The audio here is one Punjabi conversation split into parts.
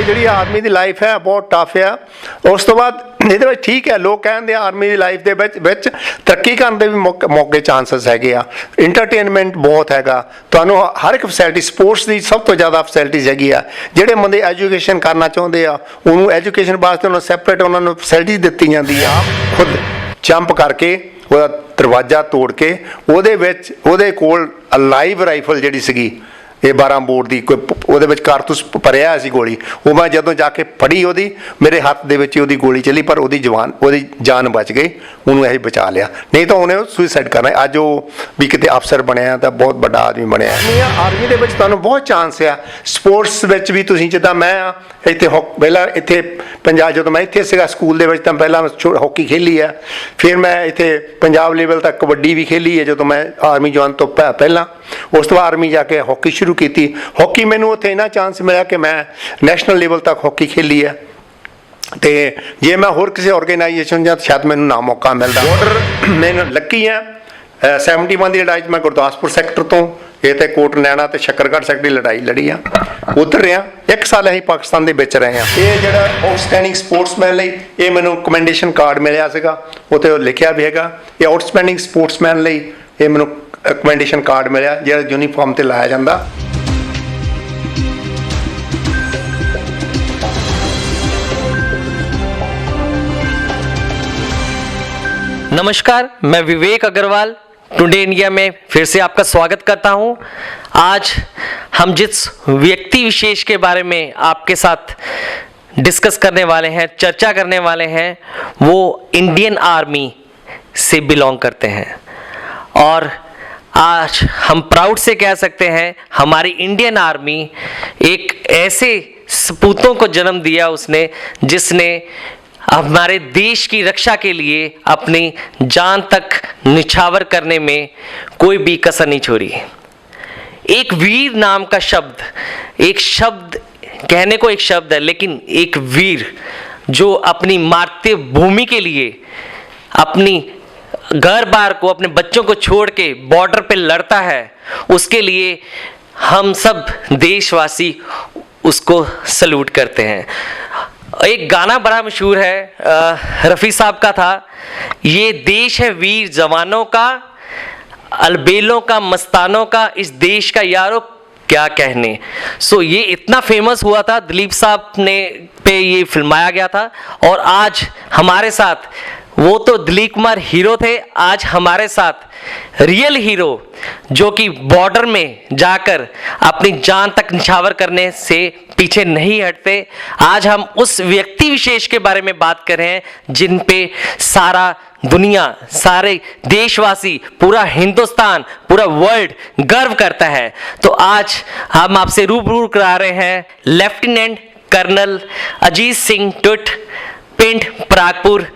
ਜਿਹੜੀ ਆਰਮੀ ਦੀ ਲਾਈਫ ਹੈ ਬਹੁਤ ਟਫ ਆ। ਉਸ ਤੋਂ ਬਾਅਦ ਇਹਦੇ ਵਿੱਚ ਠੀਕ ਹੈ, ਲੋਕ ਕਹਿੰਦੇ ਆ ਆਰਮੀ ਦੀ ਲਾਈਫ ਦੇ ਵਿੱਚ ਤਰੱਕੀ ਕਰਨ ਦੇ ਵੀ ਮੌਕੇ ਚਾਂਸਸ ਹੈਗੇ ਆ। ਇੰਟਰਟੇਨਮੈਂਟ ਬਹੁਤ ਹੈਗਾ, ਤੁਹਾਨੂੰ ਹਰ ਇੱਕ ਫੈਸਿਲਿਟੀ, ਸਪੋਰਟਸ ਦੀ ਸਭ ਤੋਂ ਜ਼ਿਆਦਾ ਫੈਸਿਲਿਟੀਜ਼ ਹੈਗੀ ਆ। ਜਿਹੜੇ ਬੰਦੇ ਐਜੂਕੇਸ਼ਨ ਕਰਨਾ ਚਾਹੁੰਦੇ ਆ ਉਹਨੂੰ ਐਜੂਕੇਸ਼ਨ ਵਾਸਤੇ ਉਹਨਾਂ ਸੈਪਰੇਟ ਉਹਨਾਂ ਨੂੰ ਫੈਸਿਲਿਟੀ ਦਿੱਤੀ ਜਾਂਦੀ ਆ। ਖੁਦ ਜੰਪ ਕਰਕੇ ਉਹਦਾ ਦਰਵਾਜ਼ਾ ਤੋੜ ਕੇ ਉਹਦੇ ਕੋਲ ਲਾਈਵ ਰਾਈਫਲ ਜਿਹੜੀ ਸੀਗੀ ਇਹ 12 ਬੋਰ ਦੀ, ਕੋਈ ਉਹਦੇ ਵਿੱਚ ਕਾਰਤੂਸ ਭਰਿਆ ਸੀ ਗੋਲੀ, ਉਹ ਮੈਂ ਜਦੋਂ ਜਾ ਕੇ ਫੜੀ ਉਹਦੀ ਮੇਰੇ ਹੱਥ ਦੇ ਵਿੱਚ ਉਹਦੀ ਗੋਲੀ ਚੱਲੀ, ਪਰ ਉਹਦੀ ਜਾਨ ਬਚ ਗਈ, ਉਹਨੂੰ ਇਹ ਬਚਾ ਲਿਆ, ਨਹੀਂ ਤਾਂ ਉਹਨੇ ਸੁਸਾਈਡ ਕਰਨਾ। ਅੱਜ ਉਹ ਵੀ ਕਿਤੇ ਅਫਸਰ ਬਣਿਆ ਤਾਂ ਬਹੁਤ ਵੱਡਾ ਆਦਮੀ ਬਣਿਆ। ਆਰਮੀ ਦੇ ਵਿੱਚ ਤੁਹਾਨੂੰ ਬਹੁਤ ਚਾਂਸ ਆ। ਸਪੋਰਟਸ ਵਿੱਚ ਵੀ ਤੁਸੀਂ, ਜਿੱਦਾਂ ਮੈਂ ਆ ਇੱਥੇ ਪਹਿਲਾਂ ਇੱਥੇ ਪੰਜਾਬ, ਜਦੋਂ ਮੈਂ ਇੱਥੇ ਸੀਗਾ ਸਕੂਲ ਦੇ ਵਿੱਚ ਤਾਂ ਪਹਿਲਾਂ ਹਾਕੀ ਖੇਲੀ ਆ, ਫਿਰ ਮੈਂ ਇੱਥੇ ਪੰਜਾਬ ਲੈਵਲ ਤੱਕ ਕਬੱਡੀ ਵੀ ਖੇਲੀ ਹੈ ਜਦੋਂ ਮੈਂ ਆਰਮੀ ਜੁਆਇਨ ਤੋਂ ਪਹਿਲਾਂ। ਉਸ ਤੋਂ ਬਾਅਦ ਆਰਮੀ ਜਾ ਕੇ ਹਾਕੀ ਸ਼ੁਰੂ ਕੀਤੀ। ਹਾਕੀ ਮੈਨੂੰ ਉੱਥੇ ਇੰਨਾ ਚਾਂਸ ਮਿਲਿਆ ਕਿ ਮੈਂ ਨੈਸ਼ਨਲ ਲੈਵਲ ਤੱਕ ਹਾਕੀ ਖੇਲੀ ਹੈ, ਤੇ ਜੇ ਮੈਂ ਹੋਰ ਕਿਸੇ ਆਰਗੇਨਾਈਜੇਸ਼ਨ ਜਾਂ ਸ਼ਾਇਦ ਮੈਨੂੰ ਨਾ ਮੌਕਾ ਮਿਲਦਾ। ਬਾਰਡਰ ਮੈਨੂੰ ਲੱਕੀ ਹੈ। 71 ਦੀ ਲੜਾਈ 'ਚ ਮੈਂ ਗੁਰਦਾਸਪੁਰ ਸੈਕਟਰ ਤੋਂ ਇਹ ਤੇ ਕੋਟ ਨੈਣਾ ਤੇ ਸ਼ੱਕਰਗੜ੍ਹ ਸੈਕਟਰ ਦੀ ਲੜਾਈ ਲੜੀ ਆ, ਉੱਧਰ ਰਿਹਾ 1 ਸਾਲ ਅਸੀਂ ਪਾਕਿਸਤਾਨ ਦੇ ਵਿੱਚ ਰਹੇ ਹਾਂ। ਇਹ ਜਿਹੜਾ ਆਊਟਸਟੈਂਡਿੰਗ ਸਪੋਰਟਸਮੈਨ ਲਈ ਇਹ ਮੈਨੂੰ ਕਮੈਂਡੇਸ਼ਨ ਕਾਰਡ ਮਿਲਿਆ ਸੀਗਾ, ਉੱਥੇ ਉਹ ਲਿਖਿਆ ਵੀ ਹੈਗਾ ਇਹ ਆਊਟਸਟੈਂਡਿੰਗ ਸਪੋਰਟਸਮੈਨ ਲਈ ਇਹ ਮੈਨੂੰ ਕਮੈਂਡੇਸ਼ਨ ਕਾਰਡ ਮਿਲਿਆ ਜਿਹੜਾ ਯੂਨੀਫਾਰਮ ਤੇ ਲਾਇਆ ਜਾਂਦਾ। नमस्कार, मैं विवेक अग्रवाल टुडे इंडिया में फिर से आपका स्वागत करता हूं। आज हम जिस व्यक्ति विशेष के बारे में आपके साथ डिस्कस करने वाले हैं, चर्चा करने वाले हैं, वो इंडियन आर्मी से बिलोंग करते हैं। और आज हम प्राउड से कह सकते हैं हमारी इंडियन आर्मी एक ऐसे सपूतों को जन्म दिया उसने, जिसने हमारे देश की रक्षा के लिए अपनी जान तक निछावर करने में कोई भी कसर नहीं छोड़ी। एक वीर नाम का शब्द, एक शब्द कहने को एक शब्द है, लेकिन एक वीर जो अपनी मातृभूमि के लिए अपनी घर बार को, अपने बच्चों को छोड़ के बॉर्डर पे लड़ता है, उसके लिए हम सब देशवासी उसको सल्यूट करते हैं। एक गाना बड़ा मशहूर है, रफ़ी साहब का था, ये देश है वीर जवानों का, अलबेलों का, मस्तानों का, इस देश का यारों क्या कहने। सो ये इतना फेमस हुआ था, दिलीप साहब ने पे ये फिल्माया गया था। और आज हमारे साथ, वो तो दिलीप कुमार हीरो थे, आज हमारे साथ रियल हीरो जो कि बॉर्डर में जाकर अपनी जान तक निछावर करने से पीछे नहीं हटते। आज हम उस व्यक्ति विशेष के बारे में बात कर रहे हैं जिन पे सारा दुनिया, सारे देशवासी, पूरा हिंदुस्तान, पूरा वर्ल्ड गर्व करता है। तो आज हम आपसे रूबरू करा रहे हैं लेफ्टिनेंट कर्नल अजीत सिंह टुट, पिंड परागपुर।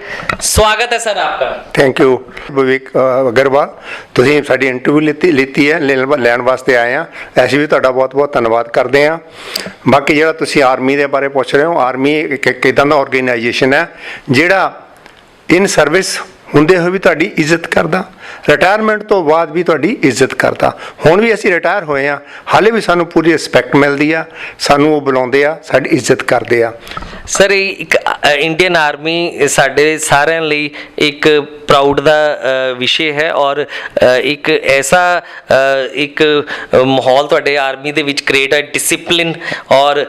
स्वागत है सर आपका। थैंक यू विवेक अग्रवाल, ਤੁਸੀਂ ਸਾਡੀ ਇੰਟਰਵਿਊ ਲਿੱਤੀ ਹੈ, ਲੈਣ ਵਾਸਤੇ ਆਏ ਆ। ਅਸੀਂ ਵੀ ਤੁਹਾਡਾ ਬਹੁਤ ਬਹੁਤ ਧੰਨਵਾਦ ਕਰਦੇ ਹਾਂ। ਬਾਕੀ ਜਿਹੜਾ ਤੁਸੀਂ ਆਰਮੀ ਦੇ ਬਾਰੇ ਪੁੱਛ ਰਹੇ ਹੋ, ਆਰਮੀ ਇੱਕ ਇੱਦਾਂ ਦਾ ਆਰਗੇਨਾਈਜੇਸ਼ਨ ਹੈ ਜਿਹੜਾ ਇਨ ਸਰਵਿਸ ਹੁੰਦੇ ਹੋਏ ਵੀ ਤੁਹਾਡੀ ਇੱਜ਼ਤ ਕਰਦਾ, ਰਿਟਾਇਰਮੈਂਟ ਤੋਂ ਬਾਅਦ ਵੀ ਤੁਹਾਡੀ ਇੱਜ਼ਤ ਕਰਦਾ। ਹੁਣ ਵੀ ਅਸੀਂ ਰਿਟਾਇਰ ਹੋਏ ਹਾਂ, ਹਾਲੇ ਵੀ ਸਾਨੂੰ ਪੂਰੀ ਰਿਸਪੈਕਟ ਮਿਲਦੀ ਆ, ਸਾਨੂੰ ਉਹ ਬੁਲਾਉਂਦੇ ਆ, ਸਾਡੀ ਇੱਜ਼ਤ ਕਰਦੇ ਆ। ਸਰ ਇੱਕ ਇੰਡੀਅਨ ਆਰਮੀ ਸਾਡੇ ਸਾਰਿਆਂ ਲਈ ਇੱਕ ਪ੍ਰਾਊਡ ਦਾ ਵਿਸ਼ੇ ਹੈ, ਔਰ ਇੱਕ ਐਸਾ ਇੱਕ ਮਾਹੌਲ ਤੁਹਾਡੇ ਆਰਮੀ ਦੇ ਵਿੱਚ ਕ੍ਰੀਏਟ ਹੈ, ਡਿਸਿਪਲਿਨ ਔਰ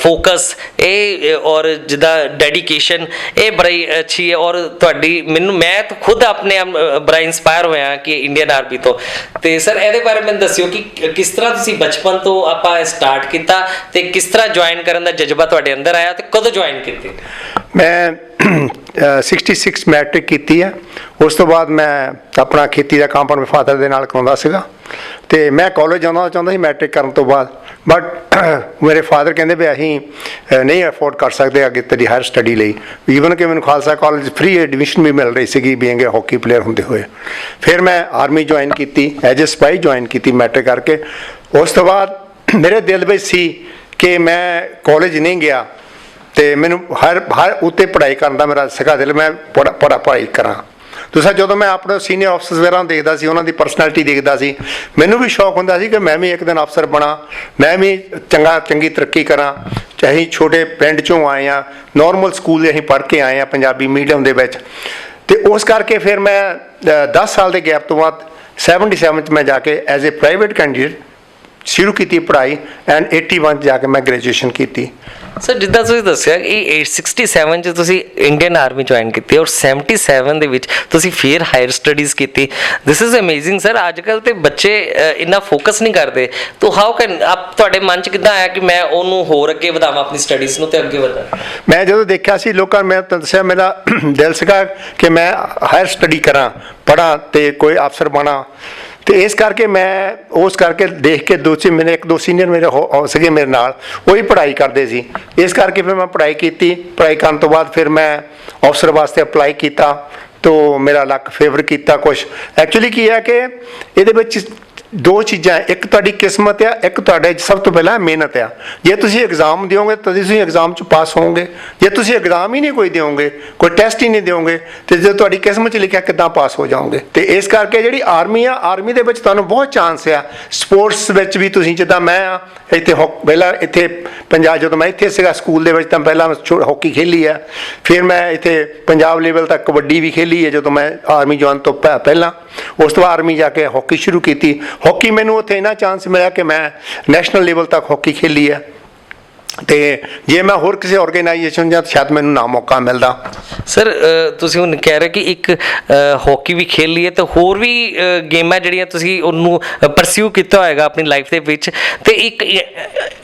ਫੋਕਸ, ਇਹ ਔਰ ਜਿੱਦਾਂ ਡੈਡੀਕੇਸ਼ਨ, ਇਹ ਬੜੀ ਅੱਛੀ ਹੈ। ਔਰ ਤੁਹਾਡੀ ਮੈਂ ਤਾਂ ਖੁਦ ਆਪਣੇ ਬੜਾ ਇੰਸਪਾਇਰ ਹੋਇਆ ਕਿ ਇੰਡੀਅਨ ਆਰਮੀ ਤੋਂ। ਤੇ ਸਰ ਇਹਦੇ ਬਾਰੇ ਮੈਨੂੰ ਦੱਸਿਓ ਕਿ ਕਿਸ ਤਰ੍ਹਾਂ ਤੁਸੀਂ ਬਚਪਨ ਤੋਂ ਆਪਾਂ ਸਟਾਰਟ ਕੀਤਾ ਤੇ ਕਿਸ ਤਰ੍ਹਾਂ ਜੁਆਇਨ ਕਰਨ ਦਾ ਜਜ਼ਬਾ ਤੁਹਾਡੇ ਅੰਦਰ ਆਇਆ ਤੇ ਕਦੋਂ ਜੁਆਇਨ ਕੀਤੀ? ਮੈਂ 66 ਮੈਟ੍ਰਿਕ ਕੀਤੀ ਹੈ। ਉਸ ਤੋਂ ਬਾਅਦ ਮੈਂ ਆਪਣਾ ਖੇਤੀ ਦਾ ਕੰਮ ਆਪਣੇ ਫਾਦਰ ਦੇ ਨਾਲ ਕਰਾਉਂਦਾ ਸੀਗਾ, ਤੇ ਮੈਂ ਕਾਲਜ ਜਾਣਾ ਚਾਹੁੰਦਾ ਸੀ ਮੈਟ੍ਰਿਕ ਕਰਨ ਤੋਂ ਬਾਅਦ, ਬਟ ਮੇਰੇ ਫਾਦਰ ਕਹਿੰਦੇ ਵੀ ਅਸੀਂ ਨਹੀਂ ਅਫੋਰਡ ਕਰ ਸਕਦੇ ਅੱਗੇ ਤੇਰੀ ਹਾਇਰ ਸਟੱਡੀ ਲਈ। ਈਵਨ ਕਿ ਮੈਨੂੰ ਖਾਲਸਾ ਕਾਲਜ ਫ੍ਰੀ ਐਡਮਿਸ਼ਨ ਵੀ ਮਿਲ ਰਹੀ ਸੀਗੀ ਬੀਇੰਗ ਏ ਹਾਕੀ ਪਲੇਅਰ ਹੁੰਦੇ ਹੋਏ। ਫਿਰ ਮੈਂ ਆਰਮੀ ਜੁਆਇਨ ਕੀਤੀ, ਐਜ ਏ ਸਪਾਈ ਜੁਆਇਨ ਕੀਤੀ ਮੈਟ੍ਰਿਕ ਕਰਕੇ। ਉਸ ਤੋਂ ਬਾਅਦ ਮੇਰੇ ਦਿਲ ਵਿੱਚ ਸੀ ਕਿ ਮੈਂ ਕਾਲਜ ਨਹੀਂ ਗਿਆ ਤੇ ਮੈਨੂੰ ਹਰ ਉੱਤੇ ਪੜ੍ਹਾਈ ਕਰਨ ਦਾ ਮੇਰਾ ਸੀਗਾ ਦਿਲ, ਮੈਂ ਪੜ੍ਹਾਈ ਕਰਾਂ। ਦੂਸਰਾ ਜਦੋਂ ਮੈਂ ਆਪਣੇ ਸੀਨੀਅਰ ਅਫਸਰਸ ਵਗੈਰਾ ਨੂੰ ਦੇਖਦਾ ਸੀ, ਉਹਨਾਂ ਦੀ ਪਰਸਨੈਲਿਟੀ ਦੇਖਦਾ ਸੀ, ਮੈਨੂੰ ਵੀ ਸ਼ੌਕ ਹੁੰਦਾ ਸੀ ਕਿ ਮੈਂ ਵੀ ਇੱਕ ਦਿਨ ਅਫਸਰ ਬਣਾ, ਮੈਂ ਵੀ ਚੰਗੀ ਤਰੱਕੀ ਕਰਾਂ। ਚਾਹੇ ਅਸੀਂ ਛੋਟੇ ਪਿੰਡ 'ਚੋਂ ਆਏ ਹਾਂ, ਨਾਰਮਲ ਸਕੂਲ ਦੇ ਅਸੀਂ ਪੜ੍ਹ ਕੇ ਆਏ ਹਾਂ ਪੰਜਾਬੀ ਮੀਡੀਅਮ ਦੇ ਵਿੱਚ, ਅਤੇ ਉਸ ਕਰਕੇ ਫਿਰ ਮੈਂ 10 ਸਾਲ ਦੇ ਗੈਪ ਤੋਂ ਬਾਅਦ 77 'ਚ ਮੈਂ ਜਾ ਕੇ ਐਜ਼ ਏ ਪ੍ਰਾਈਵੇਟ ਕੈਂਡੀਡੇਟ ਸ਼ੁਰੂ ਕੀਤੀ ਪੜ੍ਹਾਈ, ਐਂਡ 81 'ਚ ਜਾ ਕੇ ਮੈਂ ਗ੍ਰੈਜੂਏਸ਼ਨ ਕੀਤੀ। ਸਰ ਜਿੱਦਾਂ ਤੁਸੀਂ ਦੱਸਿਆ ਕਿ 67 'ਚ ਤੁਸੀਂ ਇੰਡੀਅਨ ਆਰਮੀ ਜੁਆਇਨ ਕੀਤੀ ਔਰ 77 ਦੇ ਵਿੱਚ ਤੁਸੀਂ ਫਿਰ ਹਾਇਰ ਸਟੱਡੀਜ਼ ਕੀਤੀ। This is amazing sir. ਅੱਜ ਕੱਲ੍ਹ ਤੇ ਬੱਚੇ ਇੰਨਾ ਫੋਕਸ ਨਹੀਂ ਕਰਦੇ, ਤਾਂ ਹਾਊ ਕੈਨ ਆਪ, ਤੁਹਾਡੇ ਮਨ 'ਚ ਕਿੱਦਾਂ ਆਇਆ ਕਿ ਮੈਂ ਉਹਨੂੰ ਹੋਰ ਅੱਗੇ ਵਧਾਵਾਂ, ਆਪਣੀ ਸਟੱਡੀਜ਼ ਨੂੰ ਤੇ ਅੱਗੇ ਵਧਾਵਾਂ? ਮੈਂ ਜਦੋਂ ਦੇਖਿਆ ਸੀ ਲੋਕਾਂ ਨੂੰ, ਮੈਂ ਤੁਹਾਨੂੰ ਦੱਸਿਆ ਮੇਰਾ ਦਿਲ ਸੀਗਾ ਕਿ ਮੈਂ ਹਾਇਰ ਸਟੱਡੀ ਕਰਾਂ, ਪੜ੍ਹਾਂ ਅਤੇ ਕੋਈ ਅਫਸਰ ਬਣਾ, ਅਤੇ ਇਸ ਕਰਕੇ ਮੈਂ ਉਸ ਕਰਕੇ ਦੇਖ ਕੇ ਮੇਰੇ ਇੱਕ ਦੋ ਸੀਨੀਅਰ ਮੇਰੇ ਸੀਗੇ ਮੇਰੇ ਨਾਲ, ਉਹ ਹੀ ਪੜ੍ਹਾਈ ਕਰਦੇ ਸੀ। ਇਸ ਕਰਕੇ ਫਿਰ ਮੈਂ ਪੜ੍ਹਾਈ ਕੀਤੀ। ਪੜ੍ਹਾਈ ਕਰਨ ਤੋਂ ਬਾਅਦ ਫਿਰ ਮੈਂ ਅਫਸਰ ਵਾਸਤੇ ਅਪਲਾਈ ਕੀਤਾ, ਤੋ ਮੇਰਾ ਲੱਕ ਫੇਵਰ ਕੀਤਾ ਕੁਛ। ਐਕਚੁਅਲੀ ਕੀ ਹੈ ਕਿ ਇਹਦੇ ਵਿੱਚ ਦੋ ਚੀਜ਼ਾਂ, ਇੱਕ ਤੁਹਾਡੀ ਕਿਸਮਤ ਆ, ਇੱਕ ਤੁਹਾਡੇ ਸਭ ਤੋਂ ਪਹਿਲਾਂ ਮਿਹਨਤ ਆ। ਜੇ ਤੁਸੀਂ ਐਗਜ਼ਾਮ ਦਿਓਗੇ ਤਾਂ ਤੁਸੀਂ ਐਗਜ਼ਾਮ 'ਚ ਪਾਸ ਹੋਵੋਗੇ, ਜੇ ਤੁਸੀਂ ਐਗਜ਼ਾਮ ਹੀ ਨਹੀਂ ਕੋਈ ਦਿਓਗੇ, ਕੋਈ ਟੈਸਟ ਹੀ ਨਹੀਂ ਦਿਓਗੇ, ਤੇ ਜੇ ਤੁਹਾਡੀ ਕਿਸਮਤ 'ਚ ਲਿਖਿਆ ਕਿੱਦਾਂ ਪਾਸ ਹੋ ਜਾਓਗੇ। ਤੇ ਇਸ ਕਰਕੇ ਜਿਹੜੀ ਆਰਮੀ ਆ, ਆਰਮੀ ਦੇ ਵਿੱਚ ਤੁਹਾਨੂੰ ਬਹੁਤ ਚਾਂਸ ਆ। ਸਪੋਰਟਸ ਵਿੱਚ ਵੀ ਤੁਸੀਂ, ਜਿੱਦਾਂ ਮੈਂ ਆ ਇੱਥੇ ਪਹਿਲਾਂ ਇੱਥੇ ਪੰਜਾਬ, ਜਦੋਂ ਮੈਂ ਇੱਥੇ ਸੀਗਾ ਸਕੂਲ ਦੇ ਵਿੱਚ, ਤਾਂ ਪਹਿਲਾਂ ਹਾਕੀ ਖੇਲੀ ਆ, ਫਿਰ ਮੈਂ ਇੱਥੇ ਪੰਜਾਬ ਲੈਵਲ ਤੱਕ ਕਬੱਡੀ ਵੀ ਖੇਲੀ ਹੈ ਜਦੋਂ ਮੈਂ ਆਰਮੀ ਜੁਆਇਨ ਤੋਂ ਪਹਿਲਾਂ। ਉਸ ਤੋਂ ਬਾਅਦ ਆਰਮੀ ਜਾ ਕੇ ਹਾਕੀ ਸ਼ੁਰੂ ਕੀਤੀ। ਹਾਕੀ ਮੈਨੂੰ ਉੱਥੇ ਇੰਨਾ ਚਾਂਸ ਮਿਲਿਆ ਕਿ ਮੈਂ ਨੈਸ਼ਨਲ ਲੈਵਲ ਤੱਕ ਹਾਕੀ ਖੇਲੀ ਹੈ, ਅਤੇ ਜੇ ਮੈਂ ਹੋਰ ਕਿਸੇ ਆਰਗੇਨਾਈਜੇਸ਼ਨ ਜਾਂ ਸ਼ਾਇਦ ਮੈਨੂੰ ਨਾ ਮੌਕਾ ਮਿਲਦਾ। ਸਰ ਤੁਸੀਂ ਹੁਣ ਕਹਿ ਰਹੇ ਕਿ ਇੱਕ ਹਾਕੀ ਵੀ ਖੇਲ ਲਈ ਹੈ, ਤਾਂ ਹੋਰ ਵੀ ਗੇਮਾਂ ਜਿਹੜੀਆਂ ਤੁਸੀਂ ਉਹਨੂੰ ਪਰਸਿਊ ਕੀਤਾ ਹੋਏਗਾ ਆਪਣੀ ਲਾਈਫ ਦੇ ਵਿੱਚ, ਅਤੇ ਇੱਕ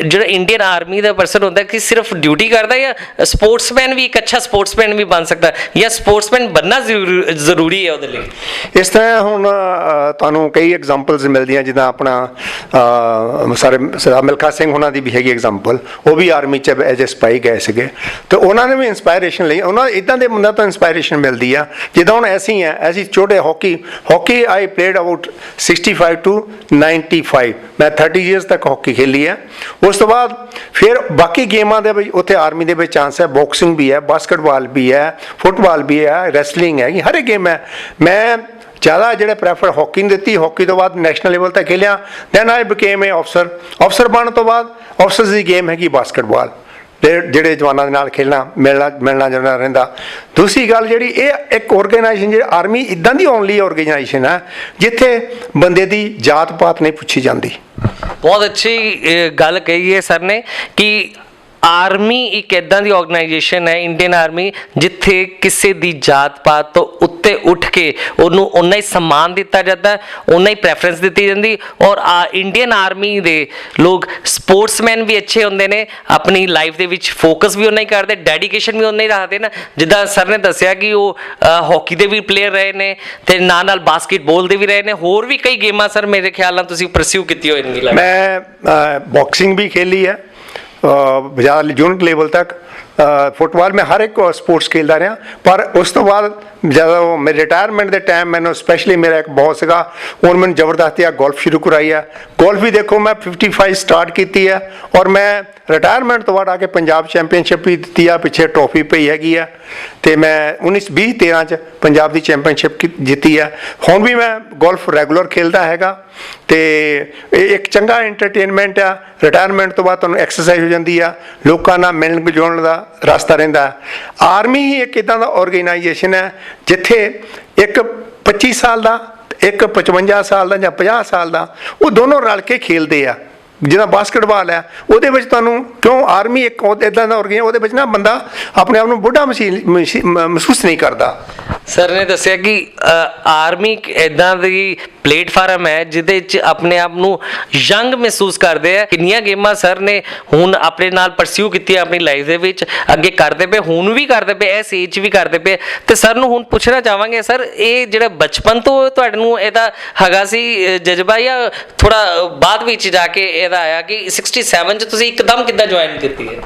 ਜਿਹੜਾ ਇੰਡੀਅਨ ਆਰਮੀ ਦਾ ਪਰਸਨ ਹੁੰਦਾ ਕਿ ਸਿਰਫ ਡਿਊਟੀ ਕਰਦਾ, ਜਾਂ ਸਪੋਰਟਸਮੈਨ ਵੀ ਇੱਕ ਅੱਛਾ ਸਪੋਰਟਸਮੈਨ ਵੀ ਬਣ ਸਕਦਾ, ਜਾਂ ਸਪੋਰਟਸਮੈਨ ਬਣਨਾ ਜ਼ਰੂਰੀ ਹੈ ਉਹਦੇ ਲਈ? ਇਸ ਤਰ੍ਹਾਂ ਹੁਣ ਤੁਹਾਨੂੰ ਕਈ ਐਗਜ਼ਾਮਪਲਸ ਮਿਲਦੀਆਂ, ਜਿੱਦਾਂ ਆਪਣਾ ਮਿਲਖਾ ਸਿੰਘ ਉਹਨਾਂ ਦੀ ਵੀ ਹੈਗੀ ਐਗਜ਼ਾਮਪਲ, ਉਹ ਵੀ ਆਰਮੀ 'ਚ ਐਜ਼ ਏ ਸਪਾਈ ਗਏ ਸੀਗੇ, ਅਤੇ ਉਹਨਾਂ ਨੇ ਵੀ ਇੰਸਪਾਇਰੇਸ਼ਨ ਲਈ। ਉਹਨਾਂ ਇੱਦਾਂ ਦੇ ਬੰਦਾ ਤੋਂ ਇੰਸਪਾਇਰੇਸ਼ਨ ਮਿਲਦੀ ਆ। ਜਿੱਦਾਂ ਹੁਣ ਅਸੀਂ ਛੋਟੇ hockey I played about 65 to 95, ਮੈਂ 30 years ਤੱਕ ਹਾਕੀ ਖੇਲੀ ਹੈ। ਉਸ ਤੋਂ ਬਾਅਦ ਫਿਰ ਬਾਕੀ ਗੇਮਾਂ ਦੇ ਵਿੱਚ ਉੱਥੇ ਆਰਮੀ ਦੇ ਵਿੱਚ ਚਾਂਸ ਹੈ, ਬਾਕਸਿੰਗ ਵੀ ਹੈ, ਬਾਸਕਟਬਾਲ ਵੀ ਹੈ, ਫੁੱਟਬਾਲ ਵੀ ਹੈ, ਰੈਸਲਿੰਗ ਹੈਗੀ, ਹਰ ਇੱਕ ਗੇਮ ਹੈ। ਮੈਂ ਜ਼ਿਆਦਾ ਜਿਹੜੇ ਪ੍ਰੈਫਰ ਹਾਕੀ ਨੂੰ ਦਿੱਤੀ। ਹਾਕੀ ਤੋਂ ਬਾਅਦ ਨੈਸ਼ਨਲ ਲੈਵਲ ਤੱਕ ਖੇਲਿਆ, ਦੈਨ ਆਈ ਬਿਕੇਮ ਏ ਅਫਸਰ ਬਣਨ ਤੋਂ ਬਾਅਦ ਅਫਸਰਸ ਦੀ ਗੇਮ ਹੈਗੀ ਬਾਸਕਟਬਾਲ, ਜਿਹੜੇ ਜਵਾਨਾਂ ਦੇ ਨਾਲ ਖੇਲਣਾ, ਮਿਲਣਾ ਜੁਲਣਾ ਰਹਿੰਦਾ। ਦੂਸਰੀ ਗੱਲ ਜਿਹੜੀ ਇਹ ਇੱਕ ਆਰਗੇਨਾਈਜੇਸ਼ਨ, ਜਿਹੜੀ ਆਰਮੀ ਇੱਦਾਂ ਦੀ ਓਨਲੀ ਆਰਗੇਨਾਈਜੇਸ਼ਨ ਹੈ ਜਿੱਥੇ ਬੰਦੇ ਦੀ ਜਾਤ ਪਾਤ ਨਹੀਂ ਪੁੱਛੀ ਜਾਂਦੀ। ਬਹੁਤ ਅੱਛੀ ਗੱਲ ਕਹੀ ਹੈ ਸਰ ਨੇ ਕਿ ਆਰਮੀ ਇੱਕ ਇੱਦਾਂ ਦੀ ਆਰਗੇਨਾਈਜੇਸ਼ਨ ਹੈ, ਇੰਡੀਅਨ ਆਰਮੀ, ਜਿੱਥੇ ਕਿਸੇ ਦੀ ਜਾਤ ਪਾਤ ਤੋਂ ਉੱਤੇ ਉੱਠ ਕੇ ਉਹਨੂੰ ਓਨਾ ਹੀ ਸਨਮਾਨ ਦਿੱਤਾ ਜਾਂਦਾ, ਓਨਾ ਹੀ ਪ੍ਰੈਫਰੈਂਸ ਦਿੱਤੀ ਜਾਂਦੀ। ਔਰ ਇੰਡੀਅਨ ਆਰਮੀ ਦੇ ਲੋਕ ਸਪੋਰਟਸਮੈਨ ਵੀ ਅੱਛੇ ਹੁੰਦੇ ਨੇ, ਆਪਣੀ ਲਾਈਫ ਦੇ ਵਿੱਚ ਫੋਕਸ ਵੀ ਓਨਾ ਹੀ ਕਰਦੇ, ਡੈਡੀਕੇਸ਼ਨ ਵੀ ਓਨਾ ਹੀ ਰੱਖਦੇ ਨਾ। ਜਿੱਦਾਂ ਸਰ ਨੇ ਦੱਸਿਆ ਕਿ ਉਹ ਹਾਕੀ ਦੇ ਵੀ ਪਲੇਅਰ ਰਹੇ ਨੇ, ਅਤੇ ਨਾਲ ਬਾਸਕਟਬਾਲ ਦੇ ਵੀ ਰਹੇ ਨੇ, ਹੋਰ ਵੀ ਕਈ ਗੇਮਾਂ ਸਰ ਮੇਰੇ ਖਿਆਲ ਨਾਲ ਤੁਸੀਂ ਪਰਸਿਊ ਕੀਤੀ ਹੋਈ। ਮੈਂ ਬਾਕਸਿੰਗ ਵੀ ਖੇਲੀ ਹੈ ਜ਼ਿਆਦਾ ਯੂਨਿਟ ਲੈਵਲ ਤੱਕ। ਫੁੱਟਬਾਲ ਮੈਂ ਹਰ ਇੱਕ ਸਪੋਰਟਸ ਖੇਡਦਾ ਰਿਹਾ, ਪਰ ਉਸ ਤੋਂ ਬਾਅਦ ਜਦੋਂ ਮੇਰੇ ਰਿਟਾਇਰਮੈਂਟ ਦੇ ਟਾਈਮ ਮੈਨੂੰ ਸਪੈਸ਼ਲੀ ਮੇਰਾ ਇੱਕ ਬਹੁਤ ਸੀਗਾ, ਹੁਣ ਮੈਨੂੰ ਜ਼ਬਰਦਸਤੀ ਆ ਗੋਲਫ ਸ਼ੁਰੂ ਕਰਾਈ ਹੈ। ਗੋਲਫ ਵੀ ਦੇਖੋ ਮੈਂ 55 ਸਟਾਰਟ ਕੀਤੀ ਹੈ, ਔਰ ਮੈਂ ਰਿਟਾਇਰਮੈਂਟ ਤੋਂ ਬਾਅਦ ਆ ਕੇ ਪੰਜਾਬ ਚੈਂਪੀਅਨਸ਼ਿਪ ਵੀ ਦਿੱਤੀ ਆ, ਪਿੱਛੇ ਟਰੋਫੀ ਪਈ ਹੈਗੀ ਆ, ਅਤੇ ਮੈਂ 1920-13 'ਚ ਪੰਜਾਬ ਦੀ ਚੈਂਪੀਅਨਸ਼ਿਪ ਜਿੱਤੀ ਆ। ਹੁਣ ਵੀ ਮੈਂ ਗੋਲਫ ਰੈਗੂਲਰ ਖੇਡਦਾ ਹੈਗਾ, ਅਤੇ ਇਹ ਇੱਕ ਚੰਗਾ ਐਂਟਰਟੇਨਮੈਂਟ ਆ। ਰਿਟਾਇਰਮੈਂਟ ਤੋਂ ਬਾਅਦ ਤੁਹਾਨੂੰ ਐਕਸਰਸਾਈਜ਼ ਹੋ ਜਾਂਦੀ ਆ, ਲੋਕਾਂ ਨਾਲ ਮਿਲਣ ਜੁਲਣ ਦਾ ਰਸਤਾ ਰਹਿੰਦਾ। ਆਰਮੀ ਹੀ ਇੱਕ ਇੱਦਾਂ ਦਾ ਆਰਗੇਨਾਈਜੇਸ਼ਨ ਹੈ ਜਿੱਥੇ ਇੱਕ 25 ਸਾਲ ਦਾ, ਇੱਕ 55 ਸਾਲ ਦਾ ਜਾਂ 50 ਸਾਲ ਦਾ, ਉਹ ਦੋਨੋਂ ਰਲ ਕੇ ਖੇਲਦੇ ਆ। ਜਿੱਦਾਂ ਬਾਸਕਟਬਾਲ ਹੈ, ਉਹਦੇ ਵਿੱਚ ਤੁਹਾਨੂੰ ਕਿਉਂ ਆਰਮੀ ਇੱਕ ਇੱਦਾਂ ਦਾ ਆਰਗੇਨਾਈਜੇਸ਼ਨ, ਉਹਦੇ ਵਿੱਚ ਨਾ ਬੰਦਾ ਆਪਣੇ ਆਪ ਨੂੰ ਬੁੱਢਾ ਮਹਿਸੂਸ ਨਹੀਂ ਕਰਦਾ। ਸਰ ਨੇ ਦੱਸਿਆ ਕਿ ਆਰਮੀ ਇੱਦਾਂ ਦੀ ਪਲੇਟਫਾਰਮ ਹੈ ਜਿਹਦੇ 'ਚ ਆਪਣੇ ਆਪ ਨੂੰ ਯੰਗ ਮਹਿਸੂਸ ਕਰਦੇ ਆ। ਕਿੰਨੀਆਂ ਗੇਮਾਂ ਸਰ ਨੇ ਹੁਣ ਆਪਣੇ ਨਾਲ ਪਰਸਿਊ ਕੀਤੀਆਂ ਆਪਣੀ ਲਾਈਫ ਦੇ ਵਿੱਚ, ਅੱਗੇ ਕਰਦੇ ਪਏ, ਹੁਣ ਵੀ ਕਰਦੇ ਪਏ, ਇਸ ਏਜ 'ਚ ਵੀ ਕਰਦੇ ਪਏ। ਅਤੇ ਸਰ ਨੂੰ ਹੁਣ ਪੁੱਛਣਾ ਚਾਹਾਂਗੇ, ਸਰ ਇਹ ਜਿਹੜਾ ਬਚਪਨ ਤੋਂ ਤੁਹਾਨੂੰ ਇਹਦਾ ਹੈਗਾ ਸੀ ਜਜ਼ਬਾ, ਜਾਂ ਥੋੜ੍ਹਾ ਬਾਅਦ ਵਿੱਚ ਜਾ ਕੇ ਇਹਦਾ ਆਇਆ ਕਿ 67 'ਚ ਤੁਸੀਂ ਇੱਕਦਮ ਕਿੱਦਾਂ ਜੁਆਇਨ ਕੀਤੀ ਹੈ?